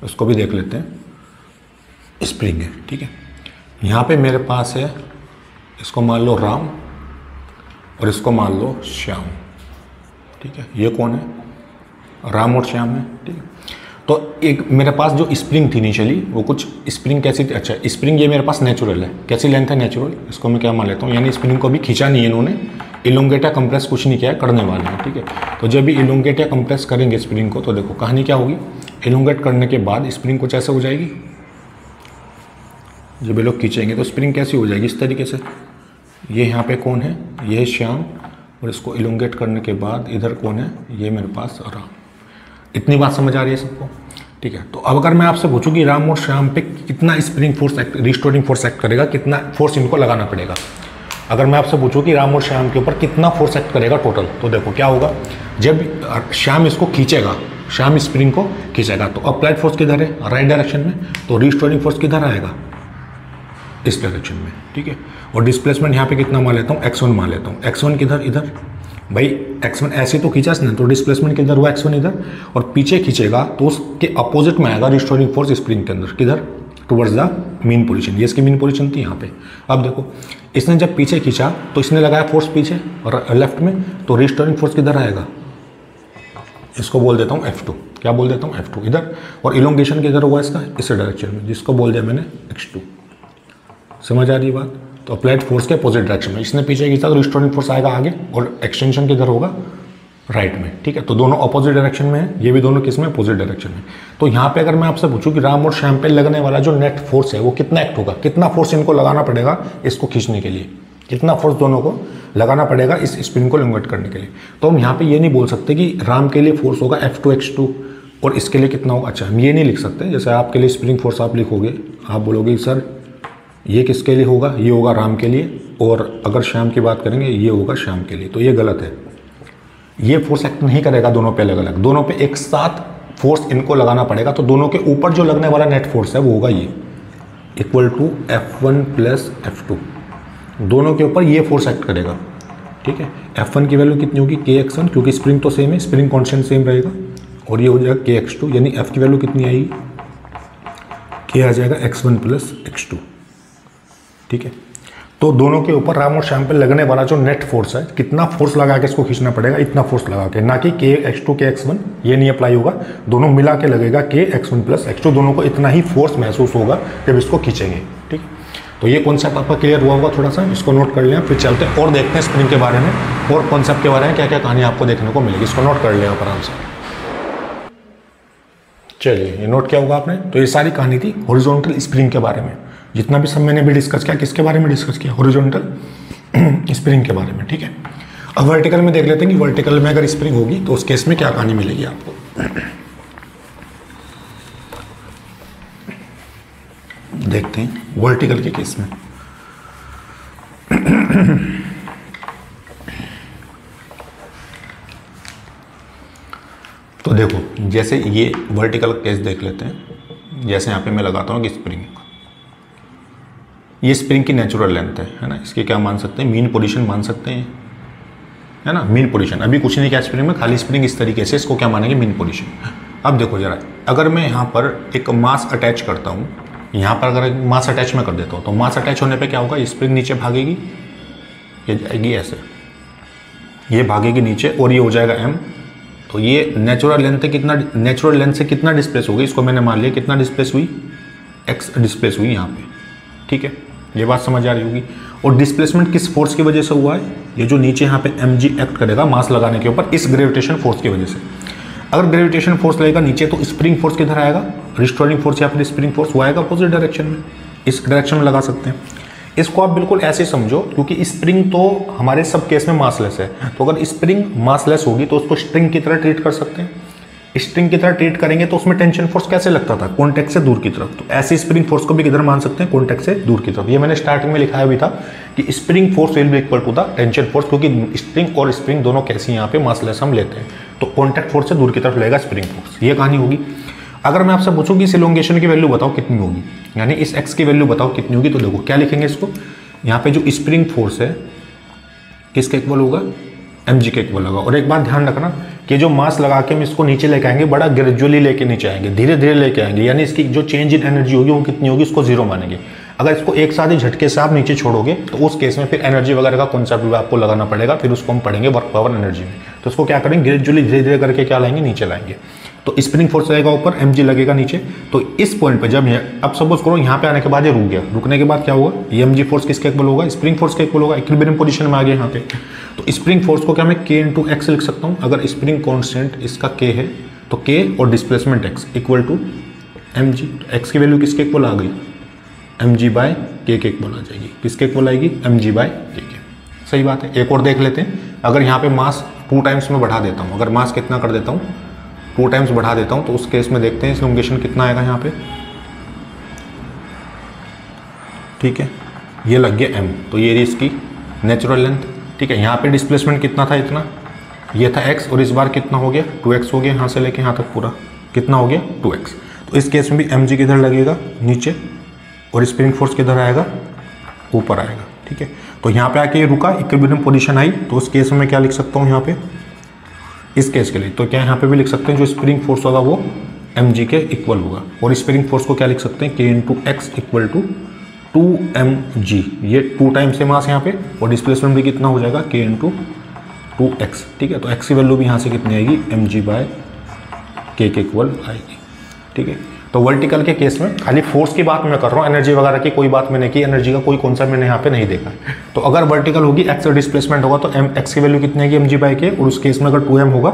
[SPEAKER 1] उसको भी देख लेते हैं। स्प्रिंग है, ठीक है, यहाँ पे मेरे पास है, इसको मान लो राम और इसको मान लो श्याम। ठीक है, ये कौन है, राम और श्याम है। ठीक है, तो एक मेरे पास जो स्प्रिंग थी इनिशियली, वो कुछ स्प्रिंग कैसी थी, अच्छा स्प्रिंग ये मेरे पास नेचुरल है, कैसी लेंथ है, नेचुरल। इसको मैं क्या मान लेता हूँ, यानी स्प्रिंग को भी खींचा नहीं है इन्होंने, इलोंगेट या कंप्रेस कुछ नहीं किया है, करने वाले हैं। ठीक है, तो जब भी इलोंगेट या कंप्रेस करेंगे स्प्रिंग को, तो देखो कहानी क्या होगी, इलोंगेट करने के बाद स्प्रिंग कुछ ऐसे हो जाएगी, जब ये लोग खींचेंगे तो स्प्रिंग कैसी हो जाएगी, इस तरीके से। ये यहाँ पे कौन है, ये है श्याम, और इसको इलोंगेट करने के बाद इधर कौन है, ये मेरे पास राम। इतनी बात समझ आ रही है सबको। ठीक है, तो अब अगर मैं आपसे पूछूं कि राम और श्याम पे कितना spring force act, restoring force act करेगा, कितना फोर्स इनको लगाना पड़ेगा। अगर मैं आपसे पूछूं कि राम और श्याम के ऊपर कितना फोर्स एक्ट करेगा टोटल, तो देखो क्या होगा, जब श्याम इसको खींचेगा, श्याम स्प्रिंग को खींचेगा, तो अप्लाइड फोर्स किधर है, राइट डायरेक्शन में, तो रिस्टोरिंग फोर्स किधर आएगा, इस डायरेक्शन में। ठीक है, और डिस्प्लेसमेंट यहाँ पे कितना मान लेता हूँ, x1 मान लेता हूँ। x1 किधर, इधर, भाई x1 ऐसे तो खींचा इसने, तो डिस्प्लेसमेंट किधर हुआ, x1 इधर, और पीछे खींचेगा तो उसके अपोजिट में आएगा रिस्टोरिंग फोर्स स्प्रिंग के अंदर, किधर, टुवर्ड्स द मीन पोजीशन। ये इसकी मीन पोजीशन थी यहाँ पे। अब देखो इसने जब पीछे खींचा तो इसने लगाया फोर्स पीछे और लेफ्ट में, तो रिस्टोरिंग फोर्स किधर आएगा, इसको बोल देता हूँ F2। क्या बोल देता हूँ, F2 इधर, और इलोंगेशन किधर हुआ इसका, इस डायरेक्शन में, जिसको बोल दिया मैंने X2। समझ आ रही है बात। तो अप्लाइड फोर्स के अपोजिट डायरेक्शन में, इसने पीछे खींचा तो रिस्टोरिंग फोर्स आएगा आगे, और एक्सटेंशन किधर होगा, राइट में। ठीक है, तो दोनों अपोजिट डायरेक्शन में है, ये भी दोनों किस में, अपोजिट डायरेक्शन में। तो यहाँ पे अगर मैं आपसे पूछूं कि राम और श्याम पे लगने वाला जो नेट फोर्स है वो कितना एक्ट होगा, कितना फोर्स इनको लगाना पड़ेगा इसको खींचने के लिए, कितना फोर्स दोनों को लगाना पड़ेगा इस स्प्रिंग को इन्वर्ट करने के लिए। तो हम यहाँ पे ये नहीं बोल सकते कि राम के लिए फोर्स होगा F2 X2 और इसके लिए कितना होगा। अच्छा, हम ये नहीं लिख सकते, जैसे आपके लिए स्प्रिंग फोर्स आप लिखोगे, आप बोलोगे सर ये किसके लिए होगा, ये होगा राम के लिए, और अगर श्याम की बात करेंगे ये होगा श्याम के लिए। तो ये गलत है, ये फोर्स एक्ट नहीं करेगा दोनों पे अलग अलग, दोनों पे एक साथ फोर्स इनको लगाना पड़ेगा। तो दोनों के ऊपर जो लगने वाला नेट फोर्स है वो होगा ये, equal to F1 plus F2, दोनों के ऊपर ये फोर्स एक्ट करेगा। ठीक है, F1 की वैल्यू कितनी होगी, KX1, क्योंकि स्प्रिंग तो सेम है, स्प्रिंग कांस्टेंट सेम रहेगा, और ये हो जाएगा KX2, यानी F की वैल्यू कितनी आएगी, K आ जाएगा X1 प्लस X2। ठीक है, तो दोनों के ऊपर राम और श्याम पे लगने वाला जो नेट फोर्स है, कितना फोर्स लगा के इसको खींचना पड़ेगा, इतना फोर्स लगा के, ना कि KX2 KX1, ये नहीं अप्लाई होगा, दोनों मिला के लगेगा KX1 प्लस X2, दोनों को इतना ही फोर्स महसूस होगा जब इसको खींचेंगे। ठीक है, तो ये कॉन्सेप्ट आपका क्लियर हुआ होगा, थोड़ा सा इसको नोट कर लें, फिर चलते हैं और देखते हैं स्प्रिंग के बारे में और कॉन्सेप्ट के बारे में क्या क्या कहानी आपको देखने को मिलेगी। इसको नोट कर लें आप आराम से। चलिए, ये नोट किया होगा आपने। तो ये सारी कहानी थी हॉरिजॉन्टल स्प्रिंग के बारे में। जितना भी सब मैंने भी डिस्कस किया, किसके बारे में डिस्कस किया, हॉरिजॉन्टल स्प्रिंग के बारे में। ठीक है, अब वर्टिकल में देख लेते हैं कि वर्टिकल में अगर स्प्रिंग होगी तो उस केस में क्या कहानी मिलेगी आपको। देखते हैं वर्टिकल के केस में। तो देखो, जैसे ये वर्टिकल केस देख लेते हैं। जैसे यहाँ पे मैं लगाता हूँ कि स्प्रिंग, ये स्प्रिंग की नेचुरल लेंथ है ना, इसकी क्या मान सकते हैं, मीन पोजीशन मान सकते हैं, है ना, मीन पोजीशन। अभी कुछ नहीं किया स्प्रिंग में, खाली स्प्रिंग इस तरीके से, इसको क्या मानेंगे, मीन पोजीशन। अब देखो जरा, अगर मैं यहाँ पर एक मास अटैच करता हूँ, यहाँ पर अगर मास अटैच में कर देता हूँ, तो मास अटैच होने पे क्या होगा, स्प्रिंग नीचे भागेगी, ये जाएगी ऐसे, ये भागेगी नीचे, और ये हो जाएगा M। तो ये नेचुरल लेंथ है, कितना नेचुरल लेंथ से कितना डिस्प्लेस होगी, इसको मैंने मान लिया कितना डिस्प्लेस हुई, X डिस्प्लेस हुई यहाँ पे। ठीक है, ये बात समझ आ रही होगी। और डिस्प्लेसमेंट किस फोर्स की वजह से हुआ है, ये जो नीचे यहाँ पे mg एक्ट करेगा मास लगाने के ऊपर, इस ग्रेविटेशन फोर्स की वजह से। अगर ग्रेविटेशन फोर्स लगेगा नीचे तो स्प्रिंग फोर्स किधर आएगा, रिस्टोरिंग फोर्स या फिर स्प्रिंग फोर्स, वो आएगा अपोजिट डायरेक्शन में, इस डायरेक्शन में लगा सकते हैं। इसको आप बिल्कुल ऐसे समझो, क्योंकि स्प्रिंग तो हमारे सब केस में मासलेस है, तो अगर स्प्रिंग मासलेस होगी तो उसको स्ट्रिंग की तरह ट्रीट कर सकते हैं। स्ट्रिंग की तरह ट्रीट करेंगे तो उसमें टेंशन फोर्स कैसे लगता था, कॉन्टैक्ट से दूर की तरफ, तो ऐसे स्प्रिंग फोर्स को भी किधर मान सकते हैं, कॉन्टैक्ट से दूर की तरफ। ये मैंने स्टार्टिंग में लिखाया भी था कि spring force will be equal to the tension force, क्योंकि स्प्रिंग और स्प्रिंग दोनों कैसे यहाँ पे मासलेस हम लेते हैं, तो कॉन्टैक्ट फोर्स से दूर की तरफ लगेगा स्प्रिंग फोर्स। ये कहानी होगी। अगर मैं आपसे पूछूं कि इस इलोंगेशन की वैल्यू बताओ कितनी होगी, यानी इस एक्स की वैल्यू बताओ कितनी होगी, तो देखो क्या लिखेंगे इसको, यहाँ पे जो स्प्रिंग फोर्स है किसके इक्वल होगा, mg के इक्वल होगा। और एक बात ध्यान रखना कि जो मास लगा के हम इसको नीचे लेके आएंगे, बड़ा ग्रेजुअली लेके नीचे आएंगे, धीरे धीरे लेके आएंगे, यानी इसकी जो चेंज इन एनर्जी होगी वो कितनी होगी, उसको जीरो मानेंगे। अगर इसको एक साथ ही झटके से आप नीचे छोड़ोगे तो उस केस में फिर एनर्जी वगैरह का कॉन्सेप्ट भी आपको लगाना पड़ेगा, फिर उसको हम पढ़ेंगे वर्क पावर एनर्जी में। तो उसको क्या करेंगे, ग्रेजुअली धीरे धीरे करके क्या लाएंगे, नीचे लाएंगे। तो स्प्रिंग फोर्स रहेगा ऊपर, mg लगेगा नीचे। तो इस पॉइंट पे जब अब सपोज करो यहाँ पे आने के बाद ये रुक गया, रुकने के बाद क्या हुआ, ये mg फोर्स किसके इक्वल होगा, स्प्रिंग फोर्स के इक्वल होगा, इक्विलिब्रियम पोजीशन में आ गया यहाँ पे। तो स्प्रिंग फोर्स को क्या मैं k इंटू एक्स लिख सकता हूँ, अगर स्प्रिंग कॉन्स्टेंट इसका k है तो k और displacement x equal to mg। X की वैल्यू किसके इक्वल आ गई, mg बाय k के इक्वल आ जाएगी, किसके इक्वल आएगी, mg बाय k के। सही बात है। एक और देख लेते हैं, अगर यहाँ पे मास 2 टाइम्स में बढ़ा देता हूँ, अगर मास कितना कर देता हूँ 2 टाइम्स बढ़ा देता हूँ, तो उस केस में देखते हैं इलोंगेशन कितना आएगा यहाँ पे। ठीक है, ये लग गया m, तो ये इसकी नेचुरल लेंथ। ठीक है, यहाँ पे डिस्प्लेसमेंट कितना था, इतना, ये था x, और इस बार कितना हो गया, 2x हो गया, यहाँ से लेके यहाँ तक पूरा कितना हो गया, 2x। तो इस केस में भी mg किधर लगेगा, नीचे, और स्प्रिंग फोर्स किधर आएगा, ऊपर आएगा। ठीक है। ठीक है। तो यहाँ पे आके ये रुका, इक्विलिब्रियम पोजीशन आई, तो उस केस में मैं क्या लिख सकता हूँ यहाँ पे, इस केस के लिए तो क्या यहाँ पे भी लिख सकते हैं जो स्प्रिंग फोर्स होगा वो mg के इक्वल होगा। और स्प्रिंग फोर्स को क्या लिख सकते हैं, k into x equal to 2mg, ये 2 टाइम्स है मास यहाँ पे, और डिस्प्लेसमेंट भी कितना हो जाएगा, k इंटू 2x, ठीक है। तो x की वैल्यू भी यहाँ से कितनी आएगी, mg बाय k के इक्वल आएगी, ठीक है। तो वर्टिकल के केस में खाली फोर्स की बात मैं कर रहा हूँ, एनर्जी वगैरह की कोई बात मैंने की, एनर्जी का कोई कॉन्सेप्ट मैंने यहाँ पे नहीं देखा। तो अगर वर्टिकल होगी, एक्स डिस्प्लेसमेंट होगा, तो x की वैल्यू कितनी आएगी, mg बाई k, और उस केस में अगर 2m होगा,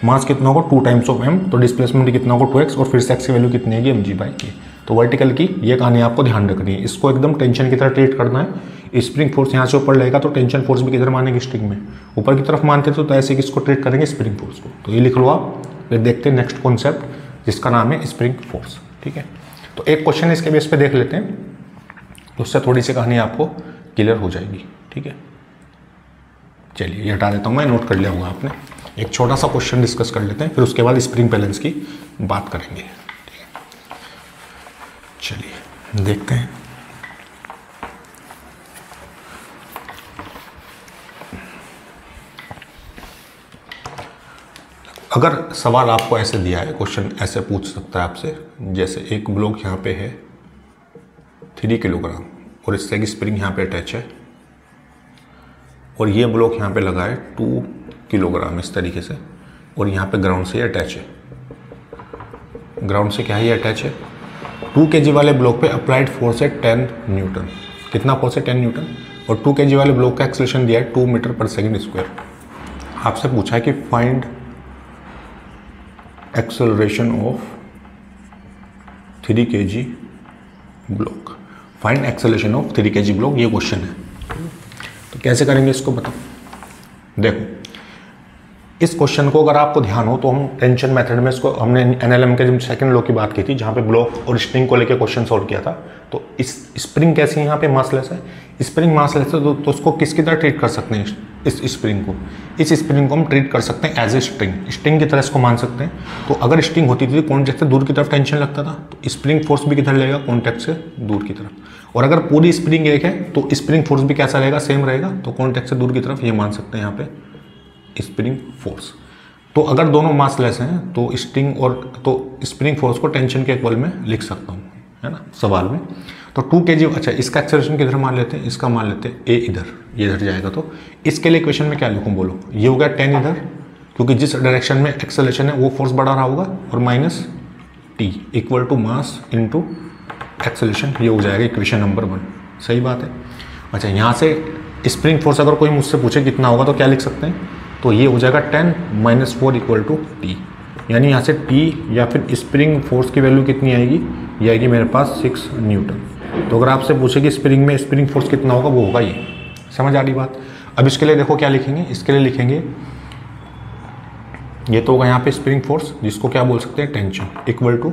[SPEAKER 1] मास कितना होगा 2 टाइम्स ऑफ m, तो डिस्प्लेसमेंट कितना होगा 2x, और फिर से x की वैल्यू कितनी आएगी, mg बाई k। तो वर्टिकल की ये कहानी आपको ध्यान रखनी है, इसको एकदम टेंशन की तरह ट्रीट करना है। स्प्रिंग फोर्स यहाँ से ऊपर लगेगा तो टेंशन फोर्स भी किधर मानेंगे, स्ट्रिंग में ऊपर की तरफ मानते तो ऐसे किसको ट्रीट करेंगे, स्प्रिंग फोर्स को। तो ये लिख लो आप, फिर देखते हैं नेक्स्ट कॉन्सेप्ट जिसका नाम है स्प्रिंग फोर्स, ठीक है। तो एक क्वेश्चन इसके बेस पे देख लेते हैं, तो उससे थोड़ी सी कहानी आपको क्लियर हो जाएगी, ठीक है। चलिए ये हटा देता हूँ मैं, नोट कर लिया होगा आपने। एक छोटा सा क्वेश्चन डिस्कस कर लेते हैं, फिर उसके बाद स्प्रिंग बैलेंस की बात करेंगे, ठीक है। चलिए देखते हैं। अगर सवाल आपको ऐसे दिया है, क्वेश्चन ऐसे पूछ सकता है आपसे, जैसे एक ब्लॉक यहाँ पे है 3 किलोग्राम और इससे एक स्प्रिंग यहाँ पे अटैच है, और ये ब्लॉक यहाँ पे लगा है 2 किलोग्राम इस तरीके से, और यहाँ पे ग्राउंड से अटैच है। ग्राउंड से क्या है, ये अटैच है। 2 kg वाले ब्लॉक पे अप्लाइड फोर्स है 10 न्यूटन। कितना फोर्स है, 10 न्यूटन। और 2 kg वाले ब्लॉक का एक्सेलरेशन दिया है 2 मीटर पर सेकेंड स्क्वायर। आपसे पूछा है कि find acceleration of 3 kg block. Find acceleration of 3 kg block, ये क्वेश्चन है। तो कैसे करेंगे इसको बताओ। देखो इस क्वेश्चन को अगर आपको ध्यान हो तो हम टेंशन मेथड में इसको, हमने एनएलएम के सेकंड लॉ की बात की थी जहाँ पे ब्लॉक और स्प्रिंग को लेकर क्वेश्चन सॉल्व किया था। तो इस स्प्रिंग कैसी है, यहाँ पे मासलेस है, स्प्रिंग मासलेस है, तो उसको किसकी तरह ट्रीट कर सकते हैं, इस स्प्रिंग को। इस स्प्रिंग को हम ट्रीट कर सकते हैं एज ए स्ट्रिंग की तरह इसको मान सकते हैं। तो अगर स्ट्रिंग होती थी कॉन्टैक्ट से दूर की तरफ टेंशन लगता था, तो स्प्रिंग फोर्स भी किधर लगेगा, कॉन्टैक्ट से दूर की तरफ। और अगर पूरी स्प्रिंग एक है तो स्प्रिंग फोर्स भी कैसा रहेगा, सेम रहेगा, तो कॉन्टैक्ट से दूर की तरफ ये मान सकते हैं यहाँ पे स्प्रिंग फोर्स। तो अगर दोनों मासलेस हैं तो स्प्रिंग फोर्स को टेंशन के इक्वल में लिख सकता हूँ, है ना, सवाल में। तो 2 kg, अच्छा इसका एक्सेलरेशन किधर मान लेते हैं, इसका मान लेते हैं a इधर, ये इधर जाएगा। तो इसके लिए इक्वेशन में क्या लिखूँ बोलो, ये हो गया 10 इधर, क्योंकि जिस डायरेक्शन में एक्सेलरेशन है वो फोर्स बढ़ा रहा होगा, और minus t equal to mass into acceleration, ये हो जाएगा इक्वेशन नंबर 1। सही बात है। अच्छा यहाँ से स्प्रिंग फोर्स अगर कोई मुझसे पूछे कितना होगा तो क्या लिख सकते हैं, तो ये हो जाएगा 10 माइनस 4 इक्वल टू टी, यानी यहाँ से टी या फिर स्प्रिंग फोर्स की वैल्यू कितनी आएगी, ये आएगी मेरे पास 6 न्यूटन। तो अगर आपसे पूछे कि स्प्रिंग में स्प्रिंग फोर्स कितना होगा, वो होगा ये। समझ आ रही बात। अब इसके लिए देखो क्या लिखेंगे, इसके लिए लिखेंगे ये तो होगा यहाँ पे स्प्रिंग फोर्स, जिसको क्या बोल सकते हैं, tension, equal to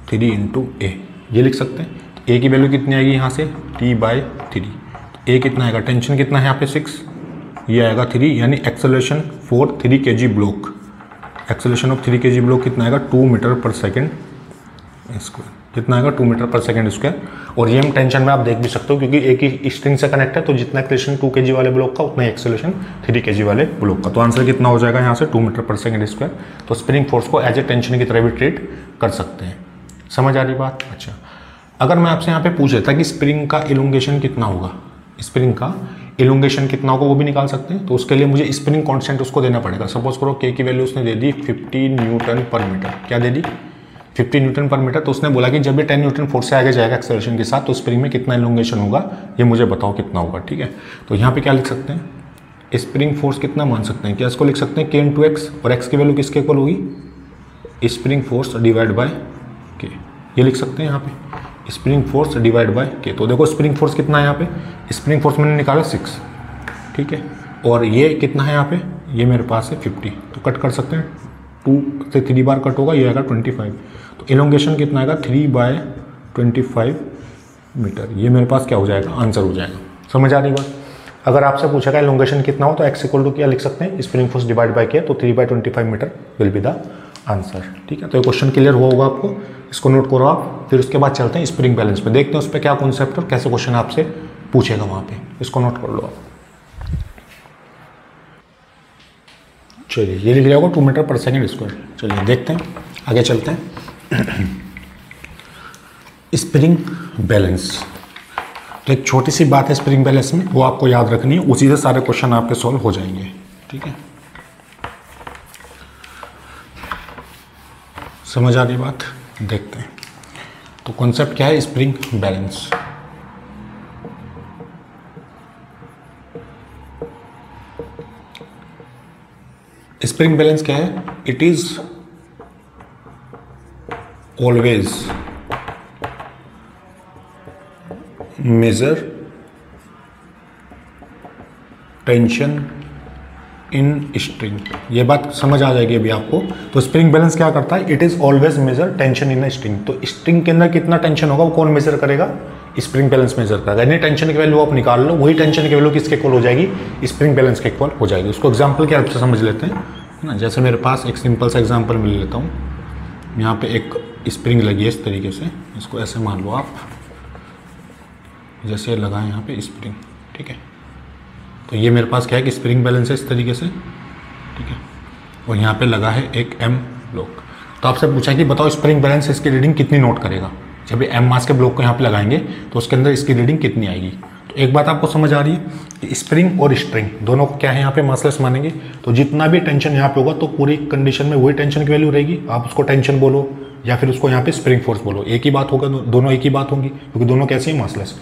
[SPEAKER 1] 3 into A, ये लिख सकते हैं। तो ए की वैल्यू कितनी आएगी यहाँ से, टी बाई 3। ए कितना आएगा, टेंशन कितना है यहाँ पे 6, ये आएगा 3, यानी acceleration for 3 kg block, acceleration of 3 kg block कितना आएगा, 2 मीटर पर सेकेंड स्क्वायर। कितना आएगा, 2 मीटर पर सेकेंड स्क्वायर। और ये हम टेंशन में आप देख भी सकते हो, क्योंकि एक ही स्ट्रिंग से कनेक्ट है, तो जितना एक्सेलरेशन 2 kg वाले ब्लॉक का उतना ही एक्सेलरेशन 3 kg वाले ब्लॉक का। तो आंसर कितना हो जाएगा यहाँ से, 2 मीटर पर सेकेंड स्क्वायर। तो स्प्रिंग फोर्स को एज ए टेंशन की तरह भी ट्रीट कर सकते हैं। समझ आ रही बात। अच्छा अगर मैं आपसे यहाँ पे पूछ लेता कि स्प्रिंग का इलोंगेशन कितना होगा, स्प्रिंग का इलोंगेशन कितना होगा वो भी निकाल सकते हैं। तो उसके लिए मुझे स्प्रिंग कांस्टेंट उसको देना पड़ेगा। सपोज करो के की वैल्यू उसने दे दी 50 न्यूटन पर मीटर। क्या दे दी, 50 न्यूटन पर मीटर। तो उसने बोला कि जब ये 10 न्यूटन फोर्स से आगे जाएगा एक्सेलरेशन के साथ, तो स्प्रिंग में कितना इलोंगेशन होगा ये मुझे बताओ कितना होगा। ठीक है, तो यहाँ पे क्या लिख सकते हैं, स्प्रिंग फोर्स कितना मान सकते हैं, क्या इसको लिख सकते हैं k × x, और x की वैल्यू किसके इक्वल होगी, spring force divide by k। ये लिख सकते हैं यहाँ पे spring force divide by k। तो देखो स्प्रिंग फोर्स कितना है यहाँ पे, स्प्रिंग फोर्स मैंने निकाला 6, ठीक है, और ये कितना है यहाँ पे, ये मेरे पास है 50। तो कट कर सकते हैं, 2 से 3 बार कट होगा, ये आएगा 25। तो इलोंगेशन कितना आएगा, 3/25 मीटर। ये मेरे पास क्या हो जाएगा, आंसर हो जाएगा। समझ आ रही बात। अगर आपसे पूछेगा इलोंगेशन कितना हो, तो x = क्या लिख सकते हैं, spring force divide by k। तो 3/25 metre will be the answer. ठीक है, तो ये क्वेश्चन क्लियर हुआ होगा आपको, इसको नोट करो आप। फिर उसके बाद चलते हैं स्प्रिंग बैलेंस पे, देखते हैं उस पर क्या कॉन्सेप्ट और कैसे क्वेश्चन आपसे पूछेगा वहाँ पे, इसको नोट कर लो आप। चलिए ये लिख लिया होगा 2 मीटर पर सेकेंड स्क्वायर। चलिए देखते हैं, आगे चलते हैं। स्प्रिंग बैलेंस, तो एक छोटी सी बात है स्प्रिंग बैलेंस में, वो आपको याद रखनी है, उसी से सारे क्वेश्चन आपके सॉल्व हो जाएंगे। ठीक है, समझ आ रही बात? देखते हैं। तो कॉन्सेप्ट क्या है स्प्रिंग बैलेंस। स्प्रिंग बैलेंस क्या है? It is always major tension in string. ये बात समझ आ जाएगी अभी आपको। तो स्प्रिंग बैलेंस क्या करता है? It is always major tension in string. तो स्ट्रिंग के अंदर कितना टेंशन होगा वो कौन मेजर करेगा? स्प्रिंग बैलेंस मेजर करेगा। यानी टेंशन की वैल्यू आप निकाल लो, वही टेंशन की वैल्यू किसके इक्वल हो जाएगी? स्प्रिंग बैलेंस के इक्वल हो जाएगी। उसको एग्जाम्पल के हेल्प से समझ लेते हैं ना। जैसे मेरे पास एक सिंपल सा एग्जाम्पल मिल लेता हूँ। यहाँ पे एक स्प्रिंग लगी है इस तरीके से, इसको ऐसे मान लो आप, जैसे लगा है यहाँ पे स्प्रिंग। ठीक है, तो ये मेरे पास क्या है कि स्प्रिंग बैलेंस है इस तरीके से। ठीक है, और यहाँ पे लगा है एक एम ब्लॉक। तो आपसे पूछा कि बताओ स्प्रिंग बैलेंस इसकी रीडिंग कितनी नोट करेगा? जब एम मास के ब्लॉक को यहाँ पे लगाएंगे तो उसके अंदर इसकी रीडिंग कितनी आएगी? तो एक बात आपको समझ आ रही है कि स्प्रिंग और स्ट्रिंग दोनों को क्या है यहाँ पे मासलेस मानेंगे। तो जितना भी टेंशन यहाँ पे होगा तो पूरी कंडीशन में वही टेंशन की वैल्यू रहेगी। आप उसको टेंशन बोलो या फिर उसको यहाँ पे स्प्रिंग फोर्स बोलो, एक ही बात होगा, दोनों एक ही बात होंगी क्योंकि दोनों कैसे ही मासलेस।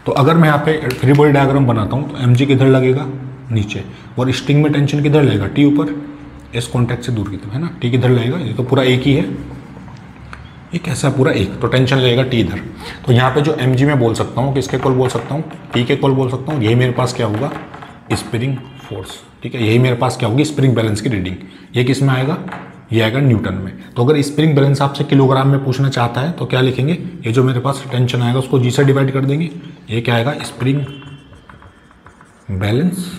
[SPEAKER 1] तो अगर मैं यहाँ पे फ्री बॉडी डायग्राम बनाता हूँ तो एम जी किधर लगेगा? नीचे। और स्ट्रिंग में टेंशन किधर लगेगा? टी ऊपर, एस कॉन्टैक्ट से दूर की तरफ, है ना। टी किधर लगेगा? ये तो पूरा एक ही है, ये कैसा पूरा एक, तो टेंशन लगेगा टी इधर। तो यहाँ पे जो एम जी में बोल सकता हूँ, किसके इक्वल बोल सकता हूँ? टी के इक्वल बोल सकता हूँ। यही मेरे पास क्या होगा? Spring force. ठीक है, यही मेरे पास क्या होगी? स्प्रिंग बैलेंस की रीडिंग। ये किस में आएगा? ये आएगा न्यूटन में। तो अगर स्प्रिंग बैलेंस आपसे किलोग्राम में पूछना चाहता है तो क्या लिखेंगे? ये जो मेरे पास टेंशन आएगा उसको जी से डिवाइड कर देंगे। ये क्या आएगा? Spring balance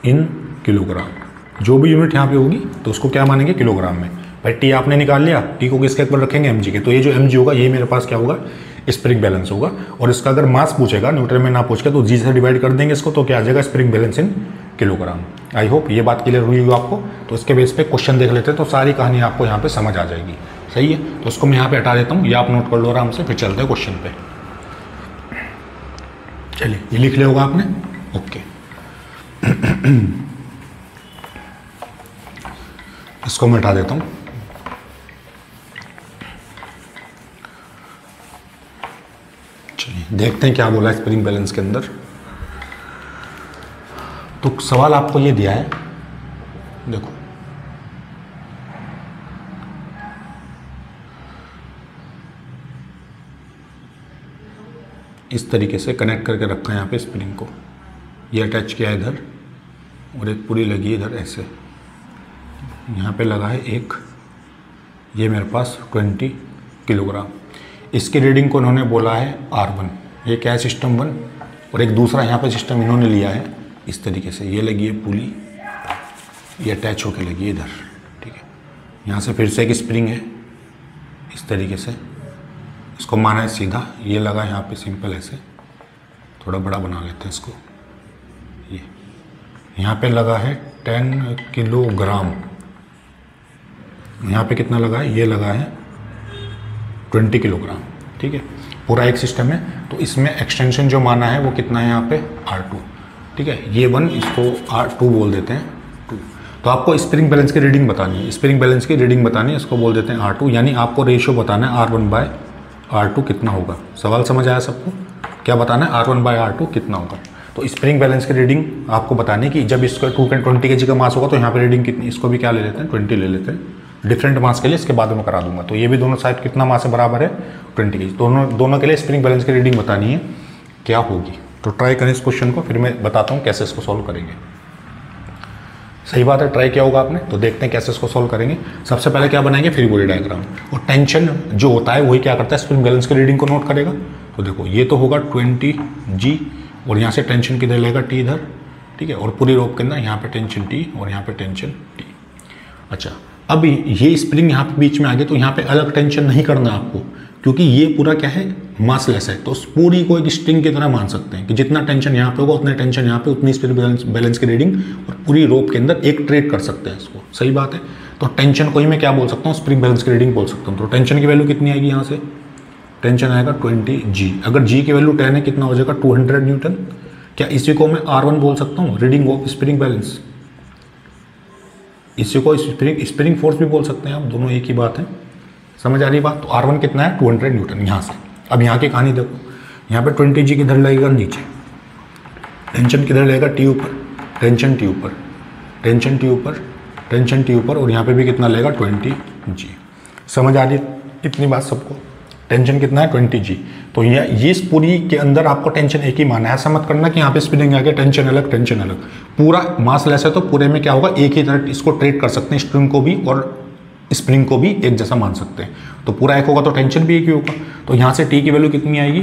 [SPEAKER 1] in kilogram. जो भी यूनिट यहाँ पे होगी तो उसको क्या मानेंगे? किलोग्राम में। भाई टी आपने निकाल लिया, टी को किसके ऊपर रखेंगे? एम जी के। तो ये जो एम जी होगा ये मेरे पास क्या होगा? स्प्रिंग बैलेंस होगा। और इसका अगर मास पूछेगा, न्यूटन में ना पूछ के, तो जी से डिवाइड कर देंगे इसको, तो क्या आ जाएगा? Spring balance in kilogram. I hope ये बात क्लियर हुई होगी आपको। तो इसके बेस पे क्वेश्चन देख लेते हैं तो सारी कहानी आपको यहाँ पे समझ आ जाएगी। सही है, तो उसको मैं यहाँ पे हटा देता हूँ, ये आप नोट कर लो आराम से, फिर चलते हैं क्वेश्चन पे। चलिए ये लिख लिया होगा आपने, ओके। इसको मैं हटा देता हूँ। चलिए देखते हैं क्या बोला स्प्रिंग बैलेंस के अंदर। तो सवाल आपको ये दिया है, देखो इस तरीके से कनेक्ट करके रखा है यहाँ पे स्प्रिंग को, ये अटैच किया है इधर और एक पूरी लगी है इधर ऐसे। यहाँ पे लगा है एक, ये मेरे पास 20 किलोग्राम। इसकी रीडिंग को उन्होंने बोला है R1। ये क्या है? सिस्टम 1। और एक दूसरा यहाँ पे सिस्टम इन्होंने लिया है इस तरीके से, ये लगी है पुली, ये अटैच होके लगी है इधर। ठीक है, यहाँ से फिर से एक स्प्रिंग है इस तरीके से, इसको माना है सीधा, ये लगा यहाँ पे सिंपल ऐसे, थोड़ा बड़ा बना लेते हैं इसको। ये यहाँ पे लगा है 10 किलोग्राम। यहाँ पे कितना लगा है? ये लगा है 20 किलोग्राम। ठीक है, पूरा एक सिस्टम है। तो इसमें एक्सटेंशन जो माना है वो कितना है? यहाँ पे R2। ठीक है, ये 1, इसको R2 बोल देते हैं 2। तो आपको स्प्रिंग बैलेंस की रीडिंग बतानी है, स्प्रिंग बैलेंस की रीडिंग बतानी है, इसको बोल देते हैं R2। यानी आपको रेशियो बताना है R1/R2 कितना होगा। सवाल समझ आया सबको? क्या बताना है? R1/R2 कितना होगा। तो स्प्रिंग बैलेंस की रीडिंग आपको बतानी कि जब इसको 220 kg का मास होगा तो यहाँ पे रीडिंग कितनी, इसको भी क्या ले लेते हैं? 20 ले लेते हैं। डिफरेंट मास के लिए इसके बाद में करा दूंगा। तो ये भी दोनों साइड कितना मास है? बराबर है 20 kg। दोनों के लिए स्प्रिंग बैलेंस की रीडिंग बतानी है क्या होगी। तो ट्राई करें इस क्वेश्चन को, फिर मैं बताता हूँ कैसे इसको सॉल्व करेंगे। सही बात है, ट्राई किया होगा आपने। तो देखते हैं कैसे इसको सॉल्व करेंगे। सबसे पहले क्या बनाएंगे? Free body diagram. और टेंशन जो होता है वही क्या करता है? स्प्रिंग बैलेंस की रीडिंग को नोट करेगा। तो देखो ये तो होगा 20G और यहाँ से टेंशन किधर लेगा? T इधर। ठीक है, और पूरी रोप के अंदर यहाँ पे टेंशन T और यहाँ पे टेंशन T। अच्छा, अब ये स्प्रिंग यहाँ पे बीच में आ गया तो यहाँ पे अलग टेंशन नहीं करना आपको, क्योंकि ये पूरा क्या है? मासलेस है तो उस पूरी को एक स्ट्रिंग की तरह मान सकते हैं कि जितना टेंशन यहाँ पे होगा उतना टेंशन यहाँ पे, उतनी स्प्रिंग बैलेंस की रीडिंग और पूरी रोप के अंदर एक ट्रेड कर सकते हैं इसको। सही बात है। तो टेंशन को ही मैं क्या बोल सकता हूँ, स्प्रिंग बैलेंस की रीडिंग बोल सकता हूँ। तो टेंशन की वैल्यू कितनी आएगी यहाँ से, टेंशन आएगा 20G। अगर G की वैल्यू 10 है कितना हो जाएगा 200 न्यूटन। क्या इसी को मैं R1 बोल सकता हूँ, रीडिंग ऑफ स्प्रिंग बैलेंस। इसी को स्प्रिंग फोर्स भी बोल सकते हैं आप, दोनों एक ही बात है। समझ आ रही बात। तो R1 कितना है 200 न्यूटन यहाँ से। अब यहाँ की कहानी देखो, यहाँ पे 20G किधर लगेगा, नीचे। टेंशन किधर लगेगा, T ऊपर, टेंशन T ऊपर, टेंशन T ऊपर, टेंशन T ऊपर, और यहाँ पे भी कितना लगेगा 20G। समझ आ रही इतनी बात सबको। टेंशन कितना है 20G। तो ये इस पूरी के अंदर आपको टेंशन एक ही माना है। ऐसा मत करना कि यहाँ पे स्प्रिंग आ गया टेंशन अलग टेंशन अलग। पूरा मास लेस है तो पूरे में क्या होगा, एक ही तरह इसको ट्रेड कर सकते हैं, स्प्रिंग को भी और स्प्रिंग को भी एक जैसा मान सकते हैं। तो पूरा एक होगा तो टेंशन भी एक ही होगा। तो यहाँ से T की वैल्यू कितनी आएगी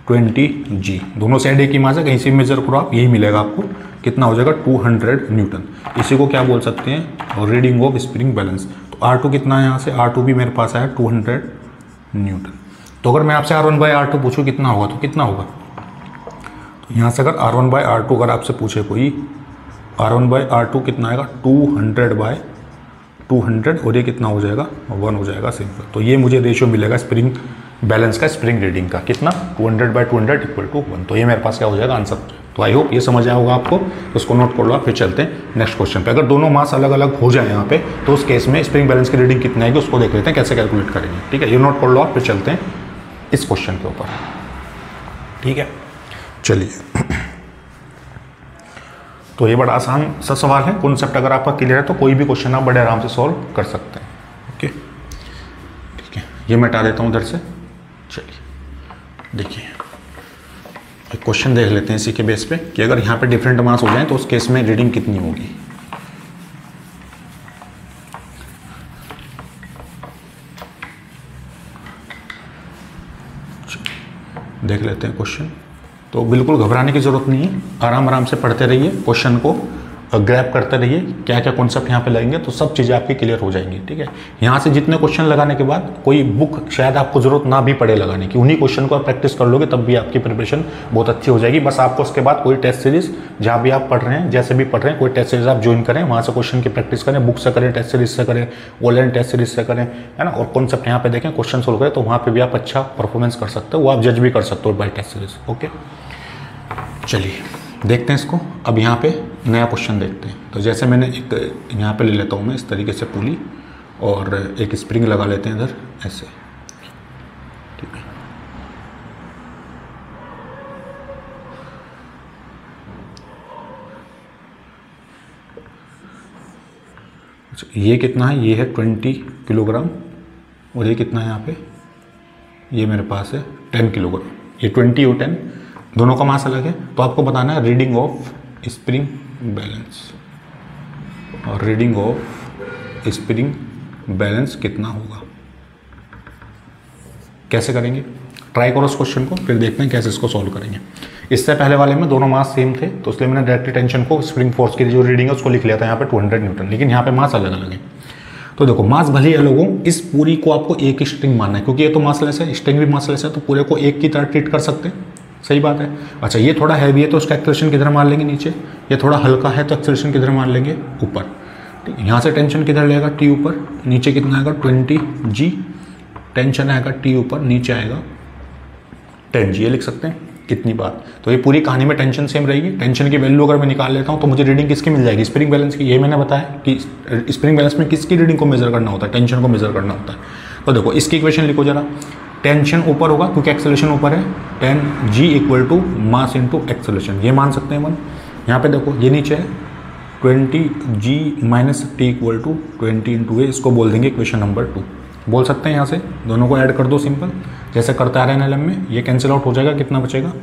[SPEAKER 1] 20G। दोनों साइड एक ही मास है, कहीं से मेजर करो आप, यही मिलेगा आपको। कितना हो जाएगा 200 न्यूटन। इसी को क्या बोल सकते हैं, और रीडिंग ऑफ स्प्रिंग बैलेंस। तो R2 कितना है यहाँ से, R2 भी मेरे पास आया 200 न्यूटन। तो अगर मैं आपसे R1/R2 पूछूं कितना होगा, तो कितना होगा। तो यहाँ से अगर R1/R2 अगर आपसे पूछे कोई, R1/R2 कितना आएगा 200/200, और ये कितना हो जाएगा 1 हो जाएगा सिंपल। तो ये मुझे रेशियो मिलेगा स्प्रिंग बैलेंस का, स्प्रिंग रीडिंग का, कितना 200/200 = 1। तो ये मेरे पास क्या हो जाएगा आंसर। तो आई होप ये समझ आया होगा आपको। तो उसको नोट कर लो आप, फिर चलते हैं नेक्स्ट क्वेश्चन पे। अगर दोनों मास अलग अलग हो जाए यहाँ पे, तो उस केस में स्प्रिंग बैलेंस की रीडिंग कितनी आएगी उसको देख लेते हैं कैसे कैलकुलेट करेंगे। ठीक है, ये नोट कर लो आप, फिर चलते हैं इस क्वेश्चन के ऊपर। ठीक है, चलिए। तो ये बड़ा आसान सा सवाल है, कॉन्सेप्ट अगर आपका क्लियर है तो कोई भी क्वेश्चन आप बड़े आराम से सॉल्व कर सकते हैं। ओके, ठीक है, ये मैं हटा देता हूँ इधर से। चलिए देखिए, एक क्वेश्चन देख लेते हैं इसी के बेस पे कि अगर यहाँ पे डिफरेंट मास हो जाए तो उस केस में रीडिंग कितनी होगी। देख लेते हैं क्वेश्चन। तो बिल्कुल घबराने की जरूरत नहीं है, आराम आराम से पढ़ते रहिए, क्वेश्चन को ग्रैब करते रहिए, क्या क्या कॉन्सेप्ट यहाँ पे लगेंगे तो सब चीज़ें आपकी क्लियर हो जाएंगी। ठीक है, यहाँ से जितने क्वेश्चन लगाने के बाद कोई बुक शायद आपको जरूरत ना भी पड़े लगाने की, उन्हीं क्वेश्चन को आप प्रैक्टिस कर लोगे तब भी आपकी प्रिपरेशन बहुत अच्छी हो जाएगी। बस आपको उसके बाद कोई टेस्ट सीरीज जहाँ भी आप पढ़ रहे हैं, जैसे भी पढ़ रहे हैं, कोई टेस्ट सीरीज आप ज्वाइन करें, वहाँ से क्वेश्चन की प्रैक्टिस करें, बुक से करें, टेस्ट सीरीज से करें, ऑनलाइन टेस्ट सीरीज से करें, है ना। और कॉन्सेप्ट यहाँ पे देखें, क्वेश्चन सोल्व करें, तो वहाँ पर भी आप अच्छा परफॉर्मेंस कर सकते हो, वो आप जज भी कर सकते हो बाई टेस्ट सीरीज। ओके, चलिए देखते हैं इसको। अब यहाँ पे नया क्वेश्चन देखते हैं। तो जैसे मैंने एक यहाँ पे ले लेता हूँ मैं इस तरीके से पुली, और एक स्प्रिंग लगा लेते हैं इधर ऐसे। ठीक है, अच्छा ये कितना है, ये है 20 किलोग्राम, और ये कितना है यहाँ पे, ये मेरे पास है 10 किलोग्राम। ये 20 और 10 दोनों का मास अलग है। तो आपको बताना है रीडिंग ऑफ स्प्रिंग बैलेंस, और रीडिंग ऑफ स्प्रिंग बैलेंस कितना होगा। कैसे करेंगे, ट्राई करो इस क्वेश्चन को, फिर देखते हैं कैसे इसको सॉल्व करेंगे। इससे पहले वाले में दोनों मास सेम थे, तो इसलिए मैंने डायरेक्टली टेंशन को, स्प्रिंग फोर्स की जो रीडिंग है उसको लिख लिया था यहाँ पे 200 न्यूटन, लेकिन यहाँ पे मास अलग अलग है। तो देखो, मास भले ही अलग हो, इस पूरी को आपको एक ही स्ट्रिंग मानना है, क्योंकि ये तो मासलेस है, स्ट्रिंग भी मासलेस है, तो पूरे को एक की तरह ट्रीट कर सकते हैं। सही बात है। अच्छा, ये थोड़ा हैवी है तो उसका एक्सेलरेशन किधर मान लेंगे, नीचे। ये थोड़ा हल्का है तो एक्सेलरेशन किधर मान लेंगे, ऊपर। ठीक है, यहाँ से टेंशन किधर लेगा, T ऊपर, नीचे कितना आएगा 20G, टेंशन आएगा T ऊपर, नीचे आएगा 10G, ये लिख सकते हैं। कितनी बात। तो ये पूरी कहानी में टेंशन सेम रहेगी। टेंशन की वैल्यू अगर मैं निकाल लेता हूँ तो मुझे रीडिंग किसकी मिल जाएगी, स्प्रिंग बैलेंस की। ये मैंने बताया कि स्प्रिंग बैलेंस में किसकी रीडिंग को मेजर करना होता है, टेंशन को मेजर करना होता है। तो देखो, इसकी इक्वेशन लिखो जरा। टेंशन ऊपर होगा क्योंकि एक्सेलरेशन ऊपर है, 10G = मास इंटू एक्सेलरेशन, ये मान सकते हैं मन। यहाँ पे देखो, ये नीचे है 20G - T = 20 × A, इसको बोल देंगे इक्वेशन नंबर 2। बोल सकते हैं यहाँ से, दोनों को ऐड कर दो सिंपल, जैसे करते आ रहे हैं LM में। ये कैंसिल आउट हो जाएगा, कितना बचेगा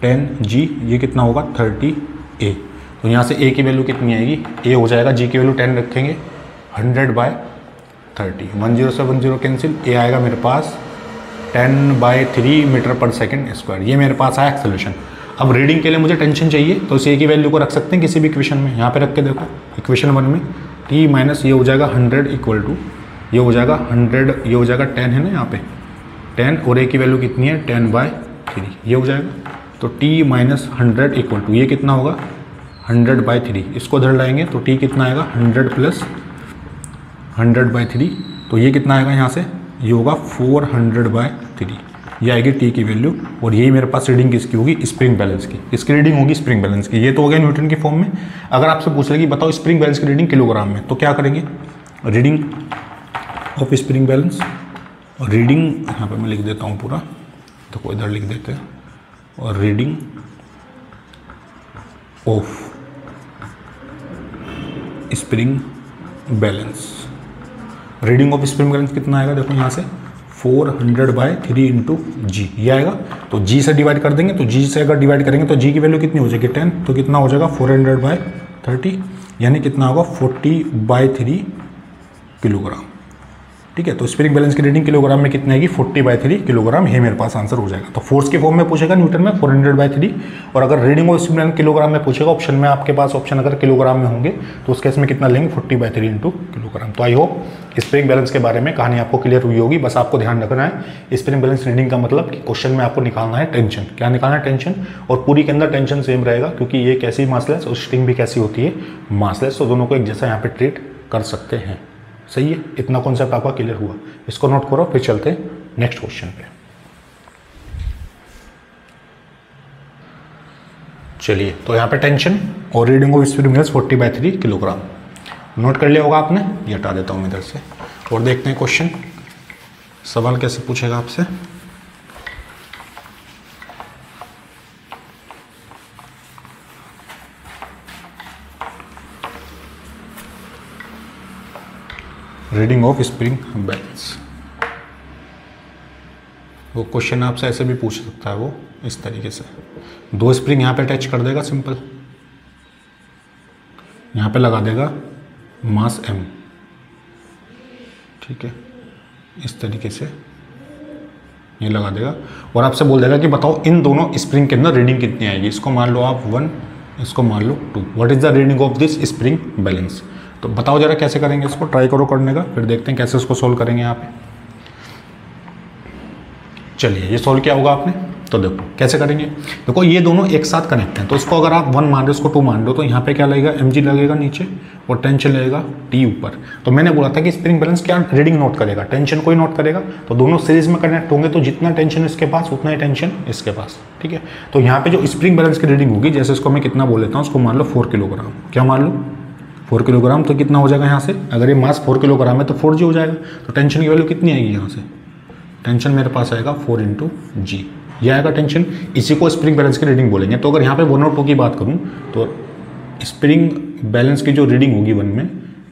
[SPEAKER 1] 10G, ये कितना होगा 30A। तो यहाँ से A की वैल्यू कितनी आएगी, A हो जाएगा, G की वैल्यू 10 रखेंगे, 100/30, 10 से 10 कैंसिल, A आएगा मेरे पास 10/3 मीटर/सेकंड²। ये मेरे पास आया एक्सेलरेशन। अब रीडिंग के लिए मुझे टेंशन चाहिए, तो इस A की वैल्यू को रख सकते हैं किसी भी इक्वेशन में। यहाँ पे रख के देखो, इक्वेशन 1 में T - ये हो जाएगा 100 = ये हो जाएगा 100, ये हो जाएगा 10 है ना यहाँ पे, 10 और a की वैल्यू कितनी है 10/3, ये हो जाएगा। तो t माइनस 100 इक्वल टू ये कितना होगा 100/3, इसको इधर लाएंगे तो t कितना आएगा 100 प्लस 100/3, तो ये कितना आएगा यहाँ से, ये होगा 400/3, ये आएगी t की वैल्यू। और यही मेरे पास रीडिंग किसकी होगी, स्प्रिंग बैलेंस की, इसकी रीडिंग होगी स्प्रिंग बैलेंस की। ये तो हो गया न्यूटन की फॉर्म में। अगर आपसे पूछ लेगी बताओ स्प्रिंग बैलेंस की रीडिंग किलोग्राम में, तो क्या करेंगे, रीडिंग ऑफ स्प्रिंग बैलेंस, और रीडिंग यहाँ पे मैं लिख देता हूँ पूरा, तो कोई इधर लिख देते हैं, और reading of spring balance, reading of spring balance कितना आएगा, देखो यहाँ से 400/3 इंटू जी, ये आएगा। तो जी से डिवाइड कर देंगे, तो जी से अगर डिवाइड करेंगे तो जी की वैल्यू कितनी हो जाएगी 10, तो कितना हो जाएगा 400/30, यानी कितना होगा 40/3 किलोग्राम। ठीक है, तो स्प्रिंग बैलेंस की रीडिंग किलोग्राम में कितनी आएगी 40/3 किलोग्राम, ये मेरे पास आंसर हो जाएगा। तो फोर्स की फॉर्म में पूछेगा न्यूटन में 400/3, और अगर reading of spring balance kilogram में पूछेगा, ऑप्शन में आपके पास ऑप्शन अगर किलोग्राम में होंगे तो उस केस में कितना लेंगे 40/3 इंटू किलोग्राम। तो आई होप स्प्रिंग बैलेंस के बारे में कहानी आपको क्लियर हुई होगी। बस आपको ध्यान रखना है स्प्रिंग बैलेंस रीडिंग का मतलब कि क्वेश्चन में आपको निकालना है टेंशन, क्या निकालना है टेंशन, और पूरी के अंदर टेंशन सेम रहेगा क्योंकि ये कैसी मासलेस और स्ट्रिंग भी कैसी होती है मासलेस, तो दोनों को एक जैसा यहाँ पे ट्रीट कर सकते हैं। सही है, इतना कॉन्सेप्ट आपका क्लियर हुआ, इसको नोट करो, फिर चलते हैं नेक्स्ट क्वेश्चन पे। चलिए, तो यहाँ पे टेंशन और reading of spring balance 40/3 kilogram note कर लिया होगा आपने, ये हटा देता हूँ इधर से, और देखते हैं क्वेश्चन सवाल कैसे पूछेगा आपसे। रीडिंग ऑफ स्प्रिंग बैलेंस, वो क्वेश्चन आपसे ऐसे भी पूछ सकता है, वो इस तरीके से, दो स्प्रिंग यहाँ पे अटैच कर देगा सिंपल, यहाँ पे लगा देगा मास m, ठीक है, इस तरीके से ये लगा देगा, और आपसे बोल देगा कि बताओ इन दोनों स्प्रिंग के अंदर रीडिंग कितनी आएगी। इसको मान लो आप 1, इसको मान लो 2, what is the reading of this spring balance. तो बताओ जरा कैसे करेंगे इसको, ट्राई करो करने का, फिर देखते हैं कैसे इसको सोल्व करेंगे यहाँ पे। चलिए, ये सोल्व किया होगा आपने, तो देखो कैसे करेंगे। देखो ये दोनों एक साथ कनेक्ट हैं, तो इसको अगर आप 1 मान रहे हो, इसको 2 मान लो, तो यहाँ पे क्या लगेगा mg लगेगा नीचे और टेंशन लगेगा t ऊपर। तो मैंने बोला था कि स्प्रिंग बैलेंस क्या रीडिंग नोट करेगा, टेंशन को ही नोट करेगा। तो दोनों सीरीज में कनेक्ट होंगे, तो जितना टेंशन इसके पास उतना ही टेंशन इसके पास, ठीक है। तो यहाँ पे जो स्प्रिंग बैलेंस की रीडिंग होगी, जैसे इसको मैं कितना बोल लेता हूँ, उसको मान लो 4 किलोग्राम, क्या मान लो 4 किलोग्राम, तो कितना हो जाएगा यहाँ से, अगर ये मास 4 किलोग्राम है तो 4g हो जाएगा। तो टेंशन की वैल्यू कितनी आएगी यहाँ से, टेंशन मेरे पास आएगा 4 इंटू जी, यह आएगा टेंशन। इसी को स्प्रिंग बैलेंस की रीडिंग बोलेंगे। तो अगर यहाँ पे 1 और 2 की बात करूँ तो स्प्रिंग बैलेंस की जो रीडिंग होगी 1 में,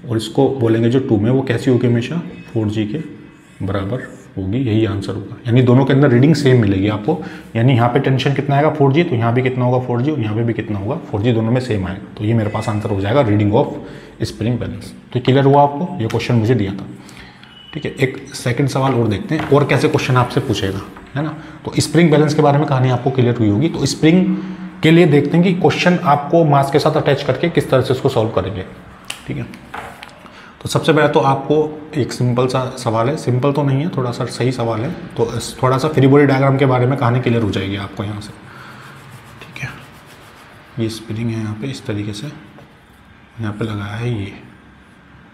[SPEAKER 1] और इसको बोलेंगे जो 2 में, वो कैसी होगी हमेशा 4g के बराबर होगी, यही आंसर होगा। यानी दोनों के अंदर रीडिंग सेम मिलेगी आपको, यानी यहाँ पे टेंशन कितना आएगा 4g, तो यहाँ भी कितना होगा 4g, और यहाँ पे भी कितना होगा 4g, दोनों में सेम आएगा। तो ये मेरे पास आंसर हो जाएगा रीडिंग ऑफ स्प्रिंग बैलेंस। तो क्लियर हुआ आपको, ये क्वेश्चन मुझे दिया था, ठीक है। एक सेकंड सवाल और देखते हैं, और कैसे क्वेश्चन आपसे पूछेगा, है ना। तो स्प्रिंग बैलेंस के बारे में कहानी आपको क्लियर हुई होगी। तो स्प्रिंग के लिए देखते हैं कि क्वेश्चन आपको मास के साथ अटैच करके किस तरह से इसको सॉल्व करेंगे, ठीक है। तो सबसे पहले तो आपको एक सिंपल सा सवाल है, सिंपल तो नहीं है, थोड़ा सा सही सवाल है, तो थोड़ा सा फ्री बॉडी डायग्राम के बारे में कहानी क्लियर हो जाएगी आपको यहाँ से, ठीक है। ये स्प्रिंग है यहाँ पे इस तरीके से, यहाँ पे लगाया है, ये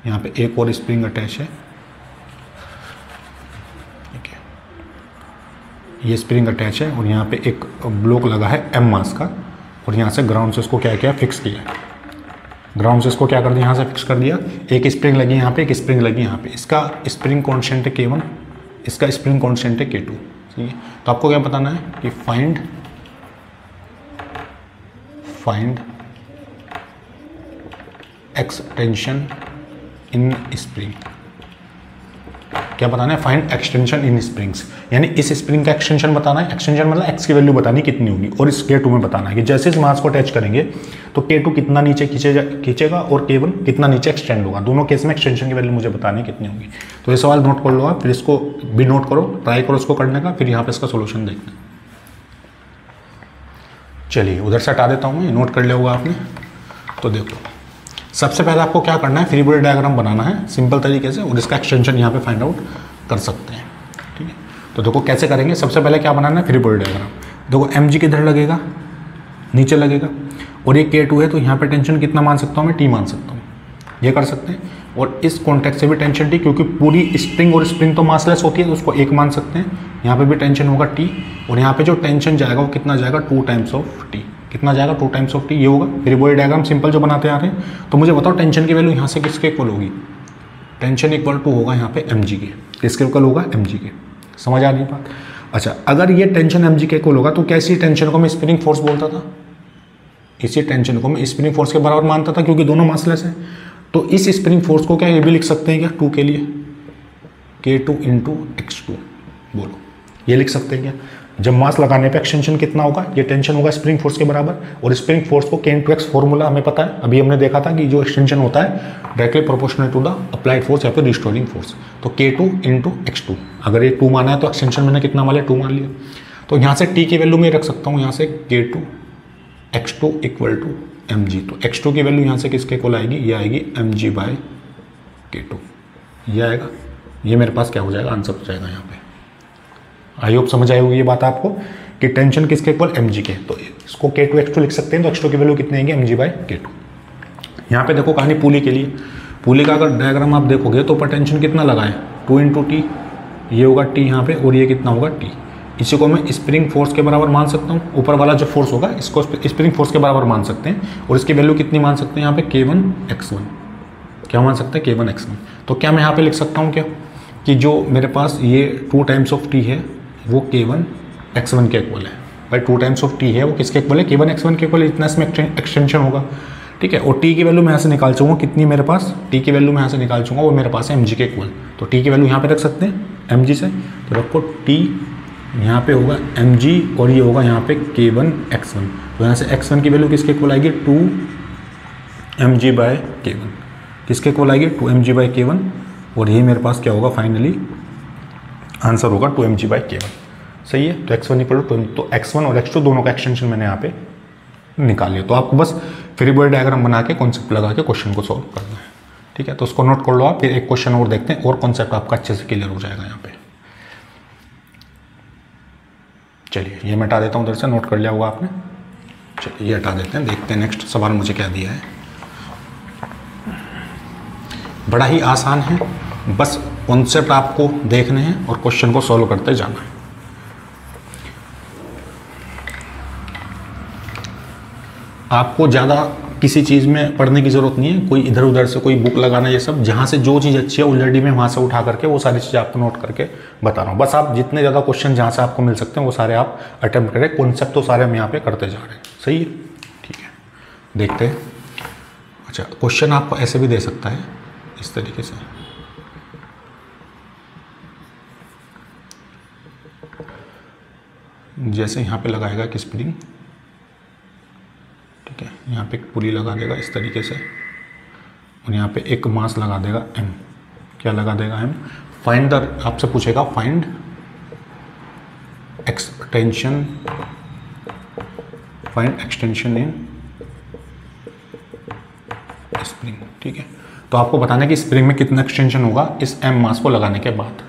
[SPEAKER 1] यहाँ पे एक और स्प्रिंग अटैच है, ठीक है, ये स्प्रिंग अटैच है, और यहाँ पे एक ब्लॉक लगा है m मास का, और यहाँ से ग्राउंड से इसको क्या किया, फिक्स किया है। ग्राउंड से इसको क्या कर दिया, यहाँ से फिक्स कर दिया। एक स्प्रिंग लगी यहाँ पे, एक स्प्रिंग लगी यहाँ पे। इसका स्प्रिंग कांस्टेंट है K1, इसका स्प्रिंग कांस्टेंट है K2, ठीक है। तो आपको क्या बताना है कि फाइंड एक्सटेंशन इन स्प्रिंग, क्या बताना है, फाइंड एक्सटेंशन इन स्प्रिंग्स, यानी इस स्प्रिंग का एक्सटेंशन बताना है। एक्सटेंशन मतलब एक्स की वैल्यू बतानी कितनी होगी, और इस K2 में बताना है कि जैसे इस मास को अटैच करेंगे तो K2 कितना नीचे खींचेगा और K1 कितना नीचे एक्सटेंड होगा। दोनों केस में एक्सटेंशन की वैल्यू मुझे बतानी कितनी होगी। तो ये सवाल नोट कर लो आप, फिर इसको भी नोट करो, ट्राई करो इसको करने का, फिर यहाँ पे इसका सोल्यूशन देखना। चलिए उधर से हटा देता हूँ मैं, नोट कर लिया होगा आपने। तो देखो सबसे पहले आपको क्या करना है, फ्री बॉडी डायग्राम बनाना है सिंपल तरीके से, और इसका एक्सटेंशन यहाँ पे फाइंड आउट कर सकते हैं, ठीक है। तो देखो कैसे करेंगे, सबसे पहले क्या बनाना है, फ्री बॉडी डायग्राम। देखो mg किधर लगेगा, नीचे लगेगा, और ये K2 है तो यहाँ पे टेंशन कितना मान सकता हूँ मैं, T मान सकता हूँ, ये कर सकते हैं। और इस कॉन्टेक्ट से भी टेंशन T, क्योंकि पूरी स्प्रिंग और स्प्रिंग तो मासलेस होती है तो उसको 1 मान सकते हैं। यहाँ पे भी टेंशन होगा T, और यहाँ पे जो टेंशन जाएगा वो कितना जाएगा, 2 टाइम्स ऑफ T। कितना जाएगा, 2 टाइम्स ऑफ T, ये होगा। फ्री बॉडी डायग्राम सिंपल जो बनाते आ रहे हैं। तो मुझे बताओ टेंशन की वैल्यू यहाँ से किसके इक्वल होगी, टेंशन इक्वल टू होगा यहाँ पे mg के, किसके इक्वल होगा, mg के। समझ आ रही बात। अच्छा, अगर ये टेंशन mg के इक्वल होगा तो कैसी टेंशन को मैं स्प्रिंग फोर्स बोलता था, इसी टेंशन को मैं स्प्रिंग फोर्स के बराबर मानता था, क्योंकि दोनों मासलेस हैं। तो इस स्प्रिंग फोर्स को क्या ये भी लिख सकते हैं क्या, 2 के लिए K2 इंटू x2, बोलो ये लिख सकते हैं क्या। जब मास लगाने पे एक्सटेंशन कितना होगा, ये टेंशन होगा स्प्रिंग फोर्स के बराबर, और स्प्रिंग फोर्स को K इंटू एक्स फॉर्मूला हमें पता है, अभी हमने देखा था कि जो एक्सटेंशन होता है directly proportional to the applied force या फिर रिस्टोरिंग फोर्स। तो K2 इंटू x2, अगर ये 2 माना है तो एक्सटेंशन मैंने कितना मान लिया, 2 मान लिया। तो यहाँ से T की वैल्यू मैं रख सकता हूँ, यहाँ से K2 x2 equal to mg। तो x2 की वैल्यू यहाँ से किसके इक्वल आएगी, ये आएगी mg बाय K2, ये आएगा। ये मेरे पास क्या हो जाएगा, आंसर हो जाएगा यहाँ पे। आई होप समझ आई होगी ये बात आपको कि टेंशन किसके इक्वल, mg के। तो इसको K2 x2 लिख सकते हैं, तो x2 की वैल्यू कितनी आएगी, mg बाय K2। यहाँ पे देखो कहानी पुली के लिए, पुली का अगर डायग्राम आप देखोगे तो ऊपर टेंशन कितना लगा है, 2 इंटू टी, ये होगा टी यहाँ पे, और ये कितना होगा टी। इसी को मैं स्प्रिंग फोर्स के बराबर मान सकता हूँ, ऊपर वाला जो फोर्स होगा इसको स्प्रिंग फोर्स के बराबर मान सकते हैं, और इसकी वैल्यू कितनी मान सकते हैं यहाँ पे, K1x1। क्या मान सकते हैं, K1x1। तो क्या मैं यहाँ पे लिख सकता हूँ क्या, कि जो मेरे पास ये 2 टाइम्स ऑफ टी है वो K1x1 के इक्वल है। भाई 2 टाइम्स ऑफ टी है वो किसके इक्वल है, K1x1 के इक्वल है, इतना इसमें एक्सटेंशन होगा, ठीक है। और टी की वैल्यू मैं यहाँ से निकाल चूँगा, कितनी मेरे पास, टी की वैल्यू मैं यहाँ से निकाल चूँगा, वो मेरे पास है mg के इक्वल। तो टी की वैल्यू यहाँ पे रख सकते हैं mg से, तो रखो टी यहाँ पे होगा mg, और ये होगा यहाँ पे K1x1। तो यहाँ से x1 की वैल्यू किसके इक्वल आएगी, 2mg बाय K1, किसके इक्वल आएगी, 2mg बाय K1। और ये मेरे पास क्या होगा, फाइनली आंसर होगा 2mg बाय K1। सही है। तो x1 इक्वल टू, तो x1 और x2 दोनों का एक्सटेंशन मैंने यहाँ पे निकाल लिया। तो आपको बस फ्री बॉडी डायग्राम बना के कॉन्सेप्ट लगा के क्वेश्चन को सॉल्व करना है, ठीक है। तो उसको नोट कर लो आप, फिर एक क्वेश्चन और देखते हैं और कॉन्सेप्ट आपका अच्छे से क्लियर हो जाएगा यहाँ पे। चलिए ये मैं हटा देता हूँ, उधर से नोट कर लिया होगा आपने। चलिए ये हटा देते हैं, देखते हैं नेक्स्ट सवाल मुझे क्या दिया है। बड़ा ही आसान है, बस कॉन्सेप्ट आपको देखने हैं और क्वेश्चन को सॉल्व करते जाना है। आपको ज़्यादा किसी चीज़ में पढ़ने की ज़रूरत नहीं है, कोई इधर उधर से कोई बुक लगाना, ये सब जहाँ से जो चीज़ अच्छी है ऑलरेडी मैं वहाँ से उठा करके वो सारी चीज़ें आपको नोट करके बता रहा हूँ। बस आप जितने ज़्यादा क्वेश्चन जहाँ से आपको मिल सकते हैं वो सारे आप अटेम्प्ट करें। कॉन्सेप्ट तो सारे हम यहाँ पे करते जा रहे हैं, सही है, ठीक है। देखते हैं। अच्छा, क्वेश्चन आपको ऐसे भी दे सकता है इस तरीके से, जैसे यहाँ पे लगाएगा कि स्प्रिंग, ठीक है, यहाँ पे एक पुली लगा देगा इस तरीके से, और यहाँ पे एक मास लगा देगा m। क्या लगा देगा m, फाइंड द, आपसे पूछेगा find extension, find extension in spring, ठीक है। तो आपको बताना है कि स्प्रिंग में कितना एक्सटेंशन होगा इस m मास को लगाने के बाद।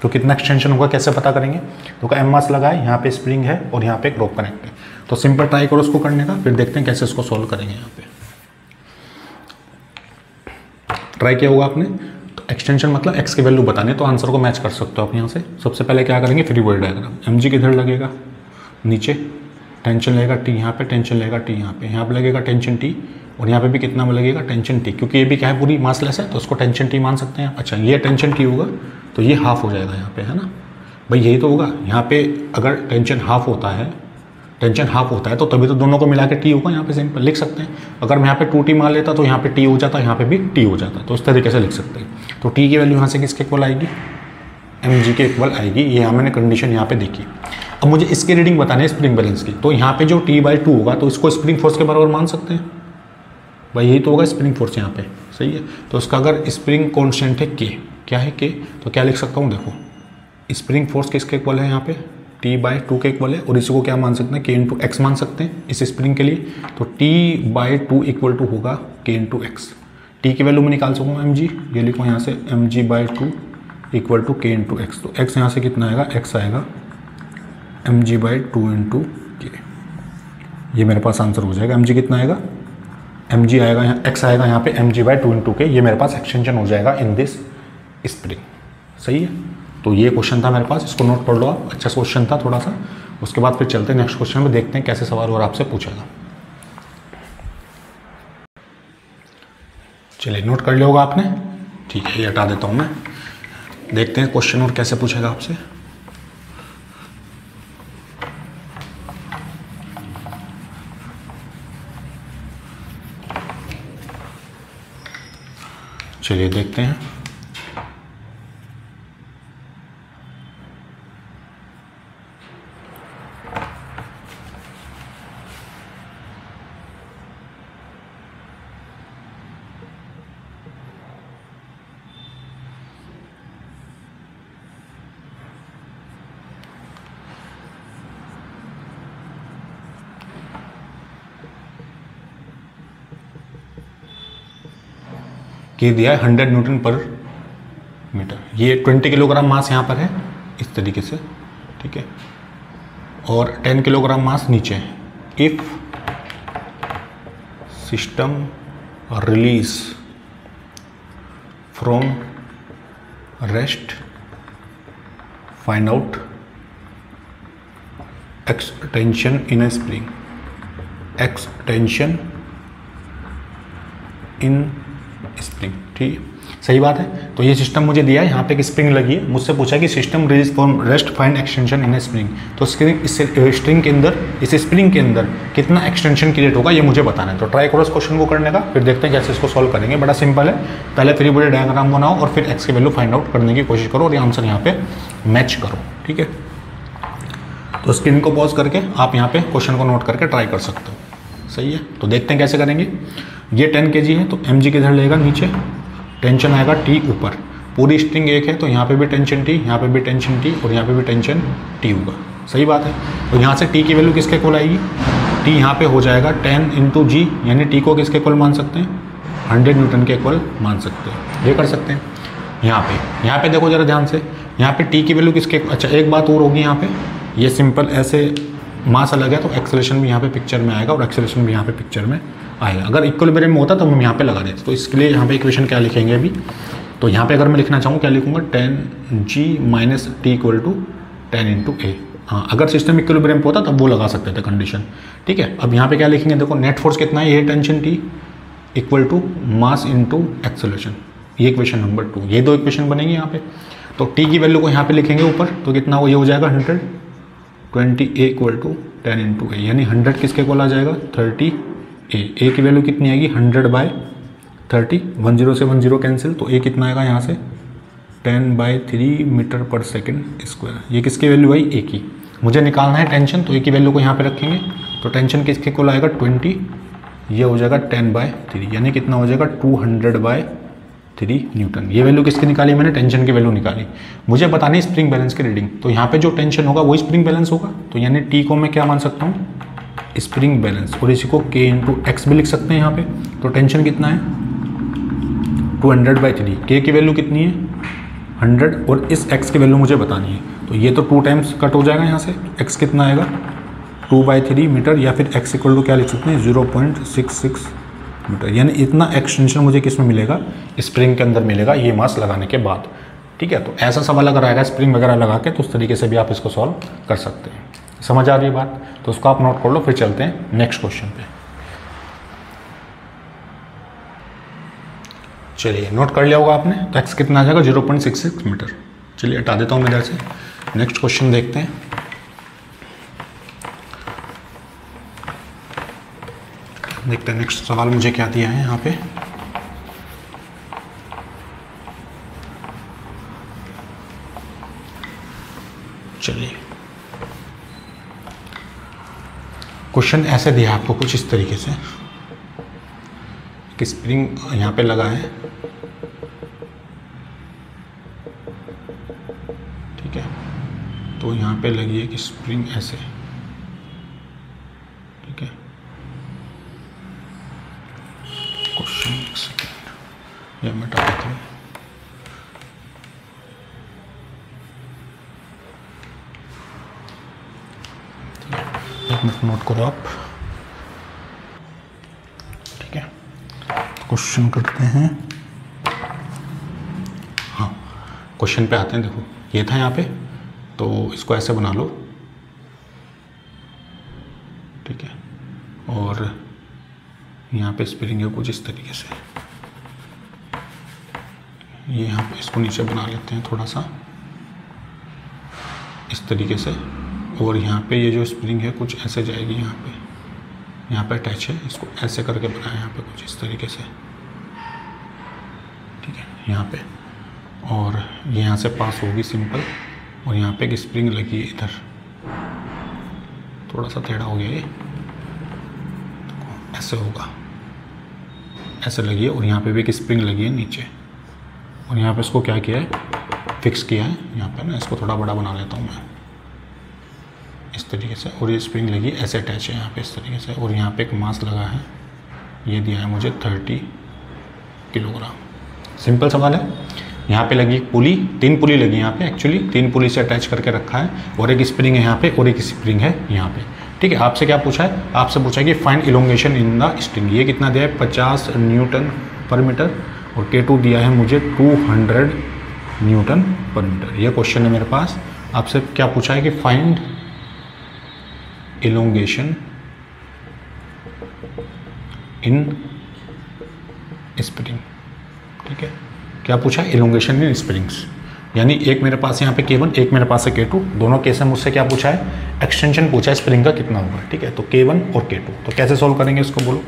[SPEAKER 1] तो कितना एक्सटेंशन होगा कैसे पता करेंगे, तो m मास लगाए, यहाँ पे स्प्रिंग है और यहाँ पे एक रोप कनेक्ट है। तो सिंपल ट्राई करो उसको करने का, फिर देखते हैं कैसे इसको सॉल्व करेंगे। यहाँ पे ट्राई किया होगा आपने, तो एक्सटेंशन मतलब x की वैल्यू बताने, तो आंसर को मैच कर सकते हो आप यहाँ से। सबसे पहले क्या करेंगे, फ्री बॉडी डायग्राम, mg किधर लगेगा, नीचे, टेंशन लगेगा t यहाँ पे, टेंशन लगेगा t यहाँ पे लगेगा टेंशन t, और यहाँ पे भी कितना लगेगा टेंशन t, क्योंकि ये भी क्या है पूरी मासलेस है तो उसको टेंशन t मान सकते हैं। अच्छा, ये टेंशन t होगा तो ये हाफ हो जाएगा यहाँ पे, है ना भाई, यही तो होगा। यहाँ पे अगर टेंशन हाफ होता है, टेंशन हाफ होता है तो तभी तो दोनों को मिला के टी होगा। यहाँ पे सिंपल लिख सकते हैं, अगर मैं यहाँ पे 2t मान लेता तो यहाँ पे t हो जाता, यहाँ पे भी t हो जाता, तो इस तरीके से लिख सकते हैं। तो t की वैल्यू यहाँ से किसके इक्वल आएगी, mg के इक्वल आएगी। ये मैंने कंडीशन यहाँ पे देखी। अब मुझे इसकी रीडिंग बतानी है स्प्रिंग बैलेंस की, तो यहाँ पे जो t/2 होगा तो इसको स्प्रिंग फोर्स के बराबर मान सकते हैं भाई, यही तो होगा स्प्रिंग फोर्स यहाँ पे, सही है। तो उसका अगर स्प्रिंग कॉन्स्टेंट है k, क्या है k, तो क्या लिख सकता हूँ, देखो स्प्रिंग फोर्स किसके इक्वल है, यहाँ पे t/2 के इक्वल है, और इसी को क्या मान सकते हैं, k इंटू एक्स मान सकते हैं इस स्प्रिंग के लिए। तो t/2 इक्वल टू होगा k इंटू एक्स। टी की वैल्यू में निकाल सकूँ mg, ये लिखो यहाँ से mg/2 इक्वल टू के इंटू एक्स। तो एक्स यहाँ से कितना आएगा, एक्स आएगा mg/2 इंटू के। ये मेरे पास आंसर हो जाएगा। mg कितना आएगा, mg आएगा यहाँ, x आएगा यहाँ पे mg/2 इंटू के। ये मेरे पास एक्सटेंशन हो जाएगा इन दिस स्प्रिंग। सही है, तो ये क्वेश्चन था मेरे पास, इसको नोट कर लो आप। अच्छा क्वेश्चन था थोड़ा सा। उसके बाद फिर चलते हैं नेक्स्ट क्वेश्चन में, देखते हैं कैसे सवाल और आपसे पूछेगा। चलिए नोट कर लिया होगा आपने, ठीक है, ये हटा देता हूँ मैं। देखते हैं क्वेश्चन और कैसे पूछेगा आपसे। चलिए देखते हैं। ये दिया है 100 न्यूटन पर मीटर। ये 20 किलोग्राम मास यहाँ पर है इस तरीके से, ठीक है, और 10 किलोग्राम मास नीचे है। If system release from rest find out extension in a spring, extension in spring. ठीक है, सही बात है। तो ये सिस्टम मुझे दिया है, यहाँ पे एक स्प्रिंग लगी है, मुझसे पूछा कि system release from rest find extension in a spring. तो इस स्प्रिंग के अंदर, इस स्प्रिंग के अंदर कितना एक्सटेंशन क्रिएट होगा ये मुझे बताना है। तो ट्राई करो इस क्वेश्चन को करने का, फिर देखते हैं कैसे इसको सॉल्व करेंगे। बड़ा सिंपल है, पहले फ्री बॉडी डायग्राम बनाओ और फिर एक्स की वैल्यू फाइंड आउट करने की कोशिश करो और ये आंसर यहाँ पे मैच करो। ठीक है, तो स्क्रीन को पॉज करके आप यहाँ पे क्वेश्चन को नोट करके ट्राई कर सकते हो। सही है, तो देखते हैं कैसे करेंगे। ये 10 kg है तो mg किधर लेगा, नीचे, टेंशन आएगा T ऊपर। पूरी स्ट्रिंग एक है तो यहाँ पे भी टेंशन T, यहाँ पे भी टेंशन T और यहाँ पे भी टेंशन T होगा। सही बात है। तो यहाँ से T की वैल्यू किसके इक्वल आएगी, T यहाँ पे हो जाएगा 10 इंटू G, यानी T को किसके इक्वल मान सकते हैं, 100 न्यूटन के इक्वल मान सकते हैं। ये कर सकते हैं। यहाँ पे देखो जरा ध्यान से, यहाँ पे T की वैल्यू किसके, अच्छा एक बात और होगी यहाँ पे, ये सिंपल ऐसे मास अलग है तो एक्सेलरेशन भी यहाँ पे पिक्चर में आएगा और एक्सेलरेशन भी यहाँ पे पिक्चर में आएगा। अगर इक्विलिब्रियम में होता तो हम यहाँ पे लगा देते। तो इसके लिए यहाँ पे इक्वेशन क्या लिखेंगे अभी, तो यहाँ पे अगर मैं लिखना चाहूँ क्या लिखूँगा, 10g minus T equal to 10 into A. हाँ, अगर सिस्टम इक्विलिब्रियम पे होता तब वो लगा सकते थे कंडीशन। ठीक है, अब यहाँ पे क्या लिखेंगे, देखो नेट फोर्स कितना है, ये tension T equal to mass into acceleration, ये इक्वेशन नंबर 2। ये दो इक्वेशन बनेंगी यहाँ पे। तो T की वैल्यू को यहाँ पे लिखेंगे ऊपर, तो कितना हो, ये हो जाएगा 100, 20 A इक्वल टू 10 इंटू ए, यानी 100 किसके इक्वल आ जाएगा, 30 ए की वैल्यू कितनी आएगी, 100/30, 10 से 10 कैंसिल, तो ए कितना आएगा यहाँ से 10/3 मीटर पर सेकंड स्क्वायर। ये किसकी वैल्यू आई, ए की। मुझे निकालना है टेंशन, तो ए की वैल्यू को यहाँ पे रखेंगे, तो टेंशन किसके इक्वल आएगा 20, ये हो जाएगा 10/3, यानी कितना हो जाएगा 200/3 न्यूटन। ये वैल्यू किसकी निकाली मैंने, टेंशन की वैल्यू निकाली। मुझे बतानी है स्प्रिंग बैलेंस की रीडिंग, तो यहाँ पे जो टेंशन होगा वही स्प्रिंग बैलेंस होगा। तो यानी टी को मैं क्या मान सकता हूँ, स्प्रिंग बैलेंस, और इसी को K इंटू एक्स भी लिख सकते हैं यहाँ पे। तो टेंशन कितना है 200/3, K की वैल्यू कितनी है 100 और इस x की वैल्यू मुझे बतानी है। तो ये तो 2 टाइम्स कट हो जाएगा यहाँ से, x कितना आएगा 2/3 मीटर, या फिर x इक्वल टू क्या लिख सकते हैं 0.66 मीटर। यानी इतना एक्सटेंशन मुझे किस में मिलेगा, स्प्रिंग के अंदर मिलेगा, ये मास लगाने के बाद। ठीक है, तो ऐसा सवाल अगर आएगा स्प्रिंग वगैरह लगा के, तो उस तरीके से भी आप इसको सॉल्व कर सकते हैं। समझ आ रही है बात, तो उसको आप नोट कर लो, फिर चलते हैं नेक्स्ट क्वेश्चन पे। चलिए नोट कर लिया होगा आपने, तो x कितना आ जाएगा 0.66 मीटर। चलिए हटा देता हूँ मैं इधर से, नेक्स्ट क्वेश्चन देखते हैं। देखते हैं नेक्स्ट सवाल मुझे क्या दिया है यहाँ पे। चलिए क्वेश्चन ऐसे दिया आपको कुछ इस तरीके से कि स्प्रिंग यहाँ पे लगा है, ठीक है, तो यहाँ पे लगी है कि स्प्रिंग ऐसे, ठीक है। क्वेश्चन एक सेकेंड, ये मिटा देता हूँ। इसको नोट करो आप, ठीक है। क्वेश्चन करते हैं, हाँ क्वेश्चन पे आते हैं। देखो ये था यहाँ पे, तो इसको ऐसे बना लो, ठीक है। और यहाँ पे स्प्रिंग है कुछ इस तरीके से, ये यहाँ पे इसको नीचे बना लेते हैं थोड़ा सा इस तरीके से। और यहाँ पे ये जो स्प्रिंग है कुछ ऐसे जाएगी, यहाँ पे अटैच है, इसको ऐसे करके बनाया यहाँ पे कुछ इस तरीके से, ठीक है यहाँ पे। और ये यहाँ से पास होगी सिंपल, और यहाँ पे एक स्प्रिंग लगी है इधर, थोड़ा सा टेढ़ा हो गया ये, ऐसे होगा, ऐसे लगी है। और यहाँ पे भी एक स्प्रिंग लगी है नीचे, और यहाँ पे इसको क्या किया है, फिक्स किया है। यहाँ पे ना इसको थोड़ा बड़ा बना लेता हूँ मैं इस तरीके से। और ये स्प्रिंग लगी ऐसे अटैच है यहाँ पे इस तरीके से। और यहाँ पे एक मास लगा है, ये दिया है मुझे 30 किलोग्राम। सिंपल सवाल है। यहाँ पे लगी पुली, 3 पुली लगी यहाँ पे, एक्चुअली 3 पुली से अटैच करके रखा है, और एक स्प्रिंग है यहाँ पे, और एक स्प्रिंग है यहाँ पे, ठीक है। आपसे क्या पूछा है, आपसे पूछा है कि find elongation in the string. ये कितना दिया है, 50 न्यूटन पर मीटर, और K2 दिया है मुझे 200 न्यूटन पर मीटर। ये क्वेश्चन है मेरे पास। आपसे क्या पूछा है कि फाइंड इलोंगेशन इन स्प्रिंग, ठीक है। क्या पूछा है, इलोंगेशन इन स्प्रिंग्स, यानी एक मेरे पास यहाँ पे K1, एक मेरे पास है K2, दोनों केस में मुझसे क्या पूछा है, एक्सटेंशन पूछा है स्प्रिंग का कितना होगा, ठीक है। तो K1 और K2, तो कैसे सोल्व करेंगे इसको बोलो।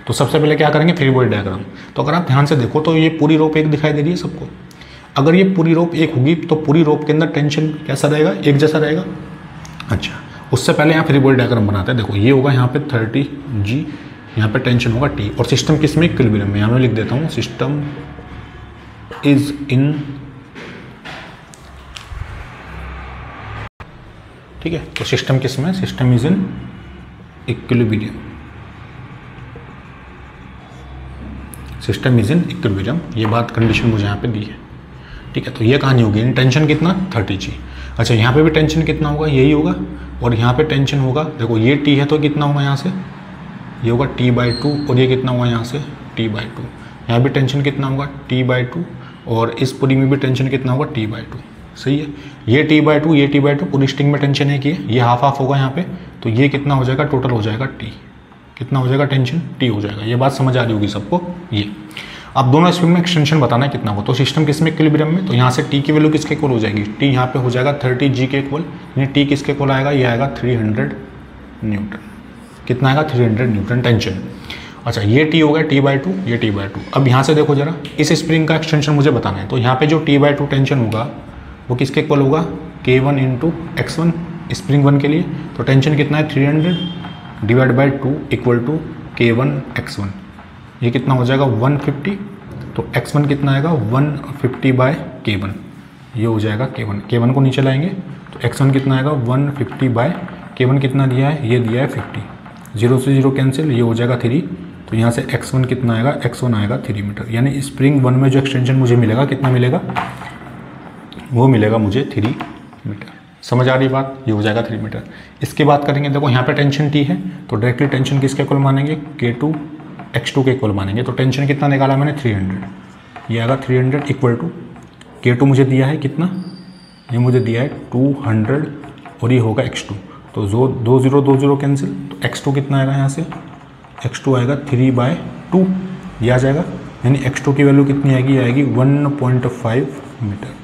[SPEAKER 1] तो सबसे पहले क्या करेंगे, फ्री बॉडी डायग्राम। तो अगर आप ध्यान से देखो तो ये पूरी रोप एक दिखाई दे रही है सबको। अगर ये पूरी रोप एक होगी तो पूरी रोप के अंदर टेंशन कैसा रहेगा, एक जैसा रहेगा। अच्छा, उससे पहले यहाँ फ्री बॉडी डायग्राम बनाते हैं। देखो ये होगा यहाँ पे 30G, यहाँ पे टेंशन होगा T, और सिस्टम किस में, इक्विलिब्रियम में। यहाँ मैं लिख देता हूँ, सिस्टम इज इन, ठीक है। तो सिस्टम किस में, system is in equilibrium, system is in equilibrium. ये बात कंडीशन मुझे यहाँ पे दी है, ठीक है। तो ये कहानी होगी, टेंशन कितना, 30G। अच्छा, यहाँ पे भी टेंशन कितना होगा, यही होगा, और यहाँ पे टेंशन होगा, देखो ये T है तो कितना होगा यहाँ से, ये होगा T/2, और ये कितना हुआ यहाँ से, T/2। यहाँ भी टेंशन कितना होगा, T/2, और इस पूरी में भी टेंशन कितना होगा, T/2। सही है, ये T/2, ये T/2, पूरी स्ट्रिंग में टेंशन है कि ये हाफ हाफ होगा यहाँ पे, तो ये कितना हो जाएगा, टोटल हो जाएगा T, कितना हो जाएगा, टेंशन T हो जाएगा। ये बात समझ आ रही होगी सबको। ये अब दोनों स्प्रिंग में एक्सटेंशन बताना है कितना हो, तो सिस्टम किस में, इक्विलिब्रियम में। तो यहाँ से T की वैल्यू किसके इक्वल हो जाएगी, T यहाँ पे हो जाएगा 30G के इक्वल, यानी T किसके इक्वल आएगा, ये आएगा 300 न्यूटन। कितना आएगा, 300 न्यूटन टेंशन। अच्छा, ये T हो गया T/2, ये T/2। अब यहाँ से देखो जरा, इस स्प्रिंग का एक्सटेंशन मुझे बताना है। तो यहाँ पे जो T/2 टेंशन होगा वो किसके इक्वल होगा, K1 × X1, स्प्रिंग 1 के लिए। तो टेंशन कितना है, 300 / 2 = K1 X1। ये कितना हो जाएगा, 150। तो X1 कितना आएगा, 150/K1, ये हो जाएगा K1। K1 को नीचे लाएंगे तो X1 कितना आएगा, 150/K1 कितना दिया है, ये दिया है 50। 0 से 0 कैंसिल, ये हो जाएगा 3। तो यहाँ से X1 कितना आएगा, X1 आएगा 3 मीटर। यानी स्प्रिंग 1 में जो एक्सटेंशन मुझे मिलेगा, कितना मिलेगा, वो मिलेगा मुझे 3 मीटर। समझ आ रही बात, ये हो जाएगा 3 मीटर। इसकी बात करेंगे, देखो यहाँ पे टेंशन T है, तो डायरेक्टली टेंशन किसके इक्वल मानेंगे, K2 X2 के इक्वल मानेंगे। तो टेंशन कितना निकाला मैंने, 300। ये आएगा 300 = K2 मुझे दिया है कितना, ये मुझे दिया है 200, और ये होगा X2। तो जो 2 0 2 0 कैंसिल, तो X2 कितना आएगा यहाँ से, X2 आएगा 3/2, ये आ जाएगा। यानी X2 की वैल्यू कितनी आएगी, आएगी 1.5 मीटर।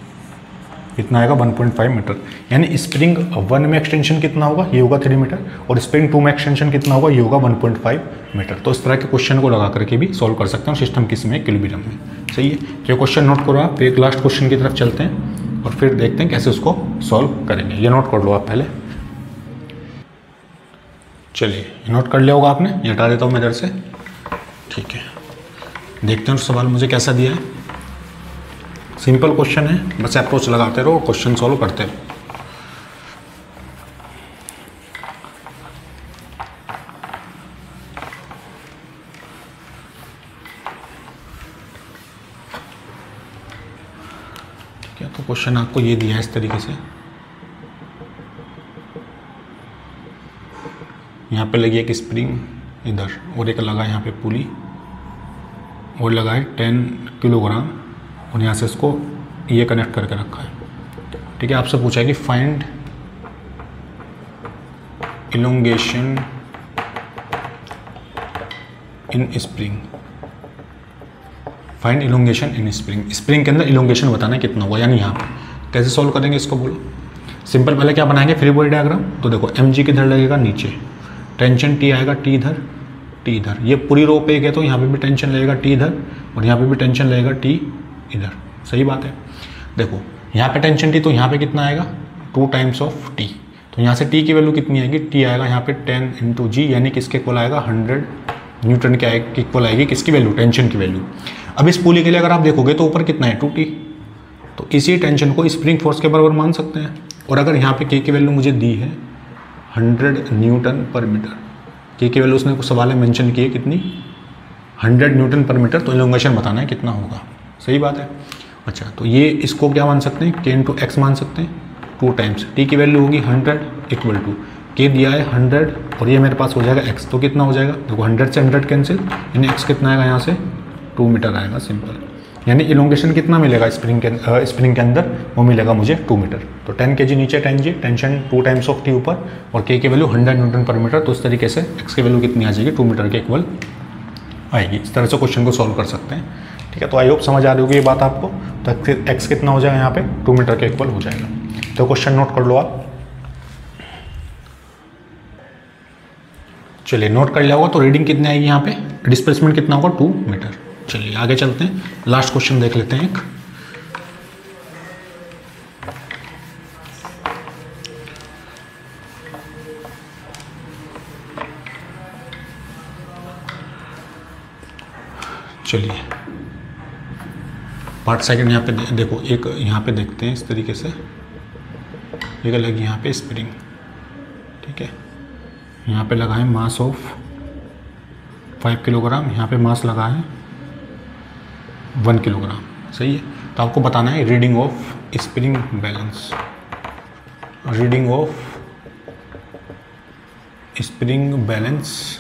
[SPEAKER 1] कितना आएगा, 1.5 मीटर। यानी स्प्रिंग 1 में एक्सटेंशन कितना होगा, ये होगा 3 मीटर, और स्प्रिंग 2 में एक्सटेंशन कितना होगा, ये होगा 1.5 मीटर। तो इस तरह के क्वेश्चन को लगा करके भी सॉल्व कर सकते हैं सिस्टम किस में, इक्विलिब्रियम में। सही है, तो ये क्वेश्चन नोट करो आप। एक लास्ट क्वेश्चन की तरफ चलते हैं और फिर देखते हैं कैसे उसको सॉल्व करेंगे। ये नोट कर लो आप पहले। चलिए, ये नोट कर लिया होगा आपने, ये हटा देता हूँ मैं इधर से, ठीक है। देखते हैं सवाल मुझे कैसा दिया है। सिंपल क्वेश्चन है, बस अप्रोच लगाते रहो, क्वेश्चन सॉल्व करते रहो। ठीक है, तो क्वेश्चन आपको ये दिया है इस तरीके से। यहाँ पे लगी एक स्प्रिंग इधर, और एक लगा यहाँ पे पुली, और लगा है 10 किलोग्राम, और यहाँ से इसको ये कनेक्ट करके रखा है। ठीक है, आपसे पूछा है कि फाइंड इलोंगेशन इन स्प्रिंग, फाइंड इलोंगेशन इन स्प्रिंग। स्प्रिंग के अंदर इलोंगेशन बताना है कितना हुआ, यानी यहाँ पे कैसे सॉल्व करेंगे इसको बोलो। सिंपल, पहले क्या बनाएंगे, फ्री बॉडी डायग्राम। तो देखो mg किधर लगेगा, नीचे, टेंशन T आएगा, T इधर, T इधर, ये पूरी रो पे है तो यहाँ पे भी टेंशन लगेगा T इधर, और यहाँ पे भी टेंशन लगेगा T इधर। सही बात है। देखो यहाँ पे टेंशन T, तो यहाँ पे कितना आएगा 2 टाइम्स ऑफ T, तो यहाँ से T की वैल्यू कितनी आएगी, T आएगा यहाँ पे 10 इंटू जी, यानी किसके इक्वल आएगा 100 न्यूटन के इक्वल आएगी, किसकी वैल्यू, टेंशन की वैल्यू। अब इस पुली के लिए अगर आप देखोगे तो ऊपर कितना है 2T, तो इसी टेंशन को स्प्रिंग फोर्स के बराबर मान सकते हैं। और अगर यहाँ पे K की वैल्यू मुझे दी है 100 न्यूटन पर मीटर, K की वैल्यू उसने कुछ सवाल में मेंशन की है कितनी, 100 न्यूटन पर मीटर, तो इलोंगेशन बताना है कितना होगा। सही बात है। अच्छा, तो ये इसको क्या मान सकते हैं, K इंटू एक्स मान सकते हैं, 2 टाइम्स T की वैल्यू होगी 100 इक्वल टू K दिया है 100, और ये मेरे पास हो जाएगा x, तो कितना हो जाएगा, देखो 100 से 100 कैंसिल, यानी x कितना आएगा यहाँ से 2 मीटर आएगा। सिंपल, यानी इलोंगेशन कितना मिलेगा स्प्रिंग के अंदर, वो मिलेगा मुझे 2 मीटर। तो 10 kg नीचे, 10g, tension 2 times of T ऊपर, और K की वैल्यू 100 न्यूटन पर मीटर, तो इस तरीके से x की वैल्यू कितनी आ जाएगी, 2 मीटर के इक्वल आएगी। इस तरह से क्वेश्चन को सॉल्व कर सकते हैं। ठीक है, तो आई होप समझ आ रही होगी ये बात आपको। तो x कितना हो जाएगा यहाँ पे, 2 मीटर के इक्वल हो जाएगा। तो क्वेश्चन नोट कर लो आप। चलिए, नोट कर लिया होगा। तो रीडिंग कितनी आएगी यहाँ पे, डिस्प्लेसमेंट कितना होगा, 2 मीटर। चलिए आगे चलते हैं, लास्ट क्वेश्चन देख लेते हैं एक। चलिए पार्ट सेकंड यहाँ पे देखो, एक यहाँ पे देखते हैं इस तरीके से, एक लगी यहाँ पे स्प्रिंग। ठीक है, यहाँ पे लगा है मास ऑफ 5 किलोग्राम, यहाँ पे मास लगा है 1 किलोग्राम। सही है। तो आपको बताना है reading of spring balance, reading of spring balance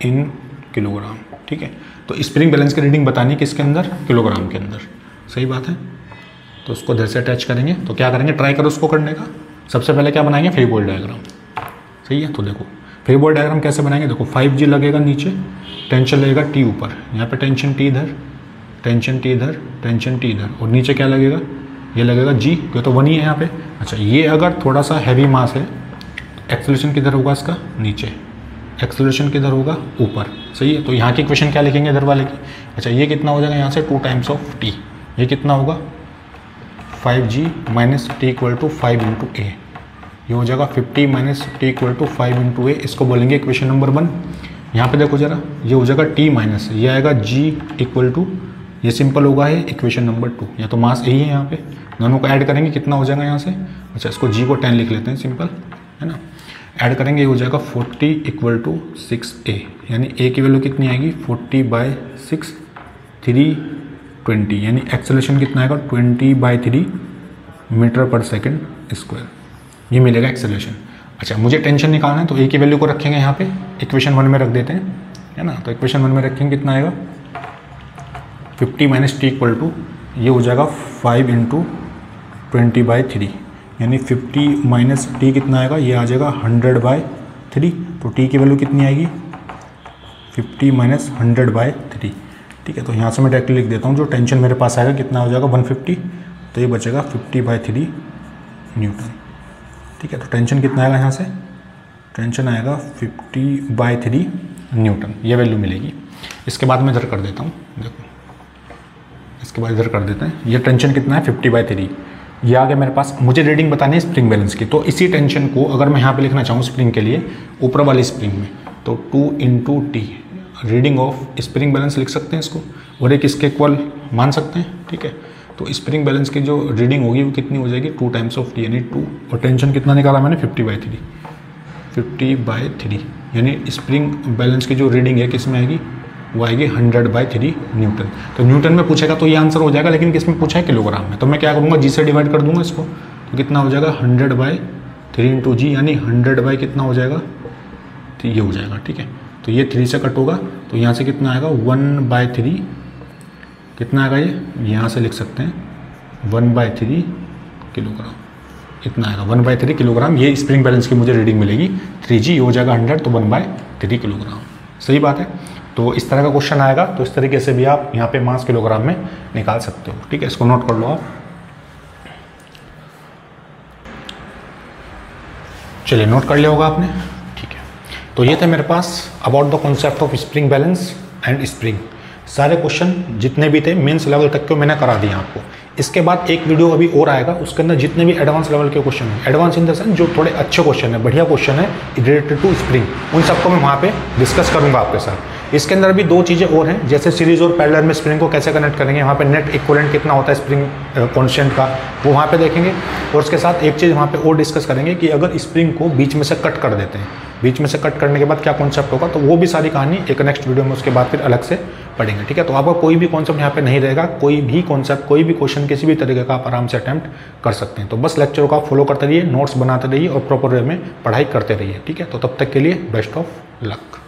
[SPEAKER 1] in kilogram. ठीक है, तो स्प्रिंग बैलेंस की रीडिंग बतानी है किसके अंदर, किलोग्राम के अंदर। सही बात है। तो उसको इधर से अटैच करेंगे, तो क्या करेंगे, ट्राई करो उसको करने का। सबसे पहले क्या बनाएंगे, फ्री बॉडी डायग्राम। सही है। तो देखो फ्री बॉडी डायग्राम कैसे बनाएंगे, देखो 5G लगेगा नीचे, टेंशन लगेगा T ऊपर, यहाँ पे टेंशन T इधर, टेंशन T इधर, टेंशन T इधर, और नीचे क्या लगेगा, ये लगेगा G, क्यों तो 1 ही है यहाँ पे। अच्छा, ये अगर थोड़ा सा हैवी मास है, एक्सेलरेशन किधर होगा इसका, नीचे, एक्सेलरेशन किधर होगा, ऊपर। सही है। तो यहाँ की इक्वेशन क्या लिखेंगे इधर वाले की। अच्छा, ये कितना हो जाएगा यहाँ से 2 टाइम्स ऑफ T, ये कितना होगा 5G minus T equal to 5 into A, ये हो जाएगा 50 minus T equal to 5 into A, इसको बोलेंगे इक्वेशन नंबर 1। यहाँ पे देखो जरा, ये हो जाएगा T माइनस, ये आएगा G इक्वल टू, ये सिंपल होगा है इक्वेशन नंबर 2, या तो मास यही है यहाँ पे, दोनों को ऐड करेंगे कितना हो जाएगा यहाँ से। अच्छा, इसको G को 10 लिख लेते हैं, सिंपल है ना। ऐड करेंगे, ये हो जाएगा 40 इक्वल टू 6A, यानी A की वैल्यू कितनी आएगी 40/6, 320, यानी एक्सेलरेशन कितना आएगा 20/3 मीटर पर सेकंड स्क्वायर, ये मिलेगा एक्सेलरेशन। अच्छा, मुझे टेंशन निकालना है, तो A की वैल्यू को रखेंगे यहाँ पे, इक्वेशन 1 में रख देते हैं, है ना। तो इक्वेशन 1 में रखेंगे, कितना आएगा 50 माइनस T इक्वल टू, ये हो जाएगा 5 इंटू 20/3, यानी 50 माइनस T कितना आएगा, ये आ जाएगा 100/3। तो T की वैल्यू कितनी आएगी 50 माइनस 100/3। ठीक है, तो यहाँ से मैं डायरेक्टली लिख देता हूँ, जो टेंशन मेरे पास आएगा कितना हो जाएगा 150, तो ये बचेगा 50/3 न्यूटन। ठीक है, तो टेंशन कितना आएगा यहाँ से, टेंशन आएगा 50/3 न्यूटन, ये वैल्यू मिलेगी। इसके बाद मैं इधर कर देता हूँ, देखो इसके बाद इधर कर देते हैं, ये टेंशन कितना है 50/3, ये आ गया मेरे पास। मुझे रीडिंग बतानी है स्प्रिंग बैलेंस की, तो इसी टेंशन को अगर मैं यहाँ पे लिखना चाहूँ स्प्रिंग के लिए, ऊपर वाली स्प्रिंग में, तो 2 into T reading of spring balance लिख सकते हैं इसको, और एक इसके इक्वल मान सकते हैं। ठीक है, तो स्प्रिंग बैलेंस की जो रीडिंग होगी वो कितनी हो जाएगी 2 टाइम्स ऑफ T, यानी 2, और टेंशन कितना निकाला मैंने 50/3, यानी स्प्रिंग बैलेंस की जो रीडिंग है किस में आएगी, वो आएगी 100/3 न्यूटन। तो न्यूटन में पूछेगा तो ये आंसर हो जाएगा, लेकिन किस में पूछा है, किलोग्राम में। तो मैं क्या करूँगा, G से डिवाइड कर दूंगा इसको, तो कितना हो जाएगा 3 इंटू जी यानी 100 बाई कितना हो जाएगा, तो ये हो जाएगा। ठीक है, तो ये 3 से कट होगा तो यहाँ से कितना आएगा 1/3 कितना आएगा, ये यहाँ से लिख सकते हैं 1/3 किलोग्राम इतना आएगा। 1/3 किलोग्राम ये स्प्रिंग बैलेंस की मुझे रीडिंग मिलेगी। 3G हो जाएगा 100 तो 1/3 किलोग्राम। सही बात है। तो इस तरह का क्वेश्चन आएगा तो इस तरीके से भी आप यहाँ पे मास किलोग्राम में निकाल सकते हो। ठीक है, इसको नोट कर लो आप। चलिए नोट कर लिया होगा आपने। ठीक है, तो ये थे मेरे पास about the concept of spring balance and spring. सारे क्वेश्चन जितने भी थे मेंस लेवल तक के मैंने करा दिए आपको। इसके बाद एक वीडियो अभी और आएगा, उसके अंदर जितने भी एडवांस लेवल के क्वेश्चन हैं, एडवांस इन द सेंस जो थोड़े अच्छे क्वेश्चन है, बढ़िया क्वेश्चन है रिलेटेड टू स्प्रिंग, उन सबको मैं वहाँ पे डिस्कस करूँगा आपके साथ। इसके अंदर भी 2 चीज़ें और हैं, जैसे सीरीज और पैरेलल में स्प्रिंग को कैसे कनेक्ट करेंगे, वहाँ पे नेट इक्विवेलेंट कितना होता है स्प्रिंग कॉन्स्टेंट का, वो वहाँ पे देखेंगे। और उसके साथ एक चीज़ वहाँ पे और डिस्कस करेंगे कि अगर स्प्रिंग को बीच में से कट कर देते हैं, बीच में से कट करने के बाद क्या कॉन्सेप्ट होगा, तो वो भी सारी कहानी एक नेक्स्ट वीडियो में उसके बाद फिर अलग से पढ़ेंगे। ठीक है, तो आपका कोई भी कॉन्सेप्ट यहाँ पे नहीं रहेगा, कोई भी कॉन्सेप्ट, कोई भी क्वेश्चन किसी भी तरीके का आप आराम से अटेम्प्ट कर सकते हैं। तो बस लेक्चर को आप फॉलो करते रहिए, नोट्स बनाते रहिए और प्रॉपर वे में पढ़ाई करते रहिए। ठीक है, तो तब तक के लिए बेस्ट ऑफ लक।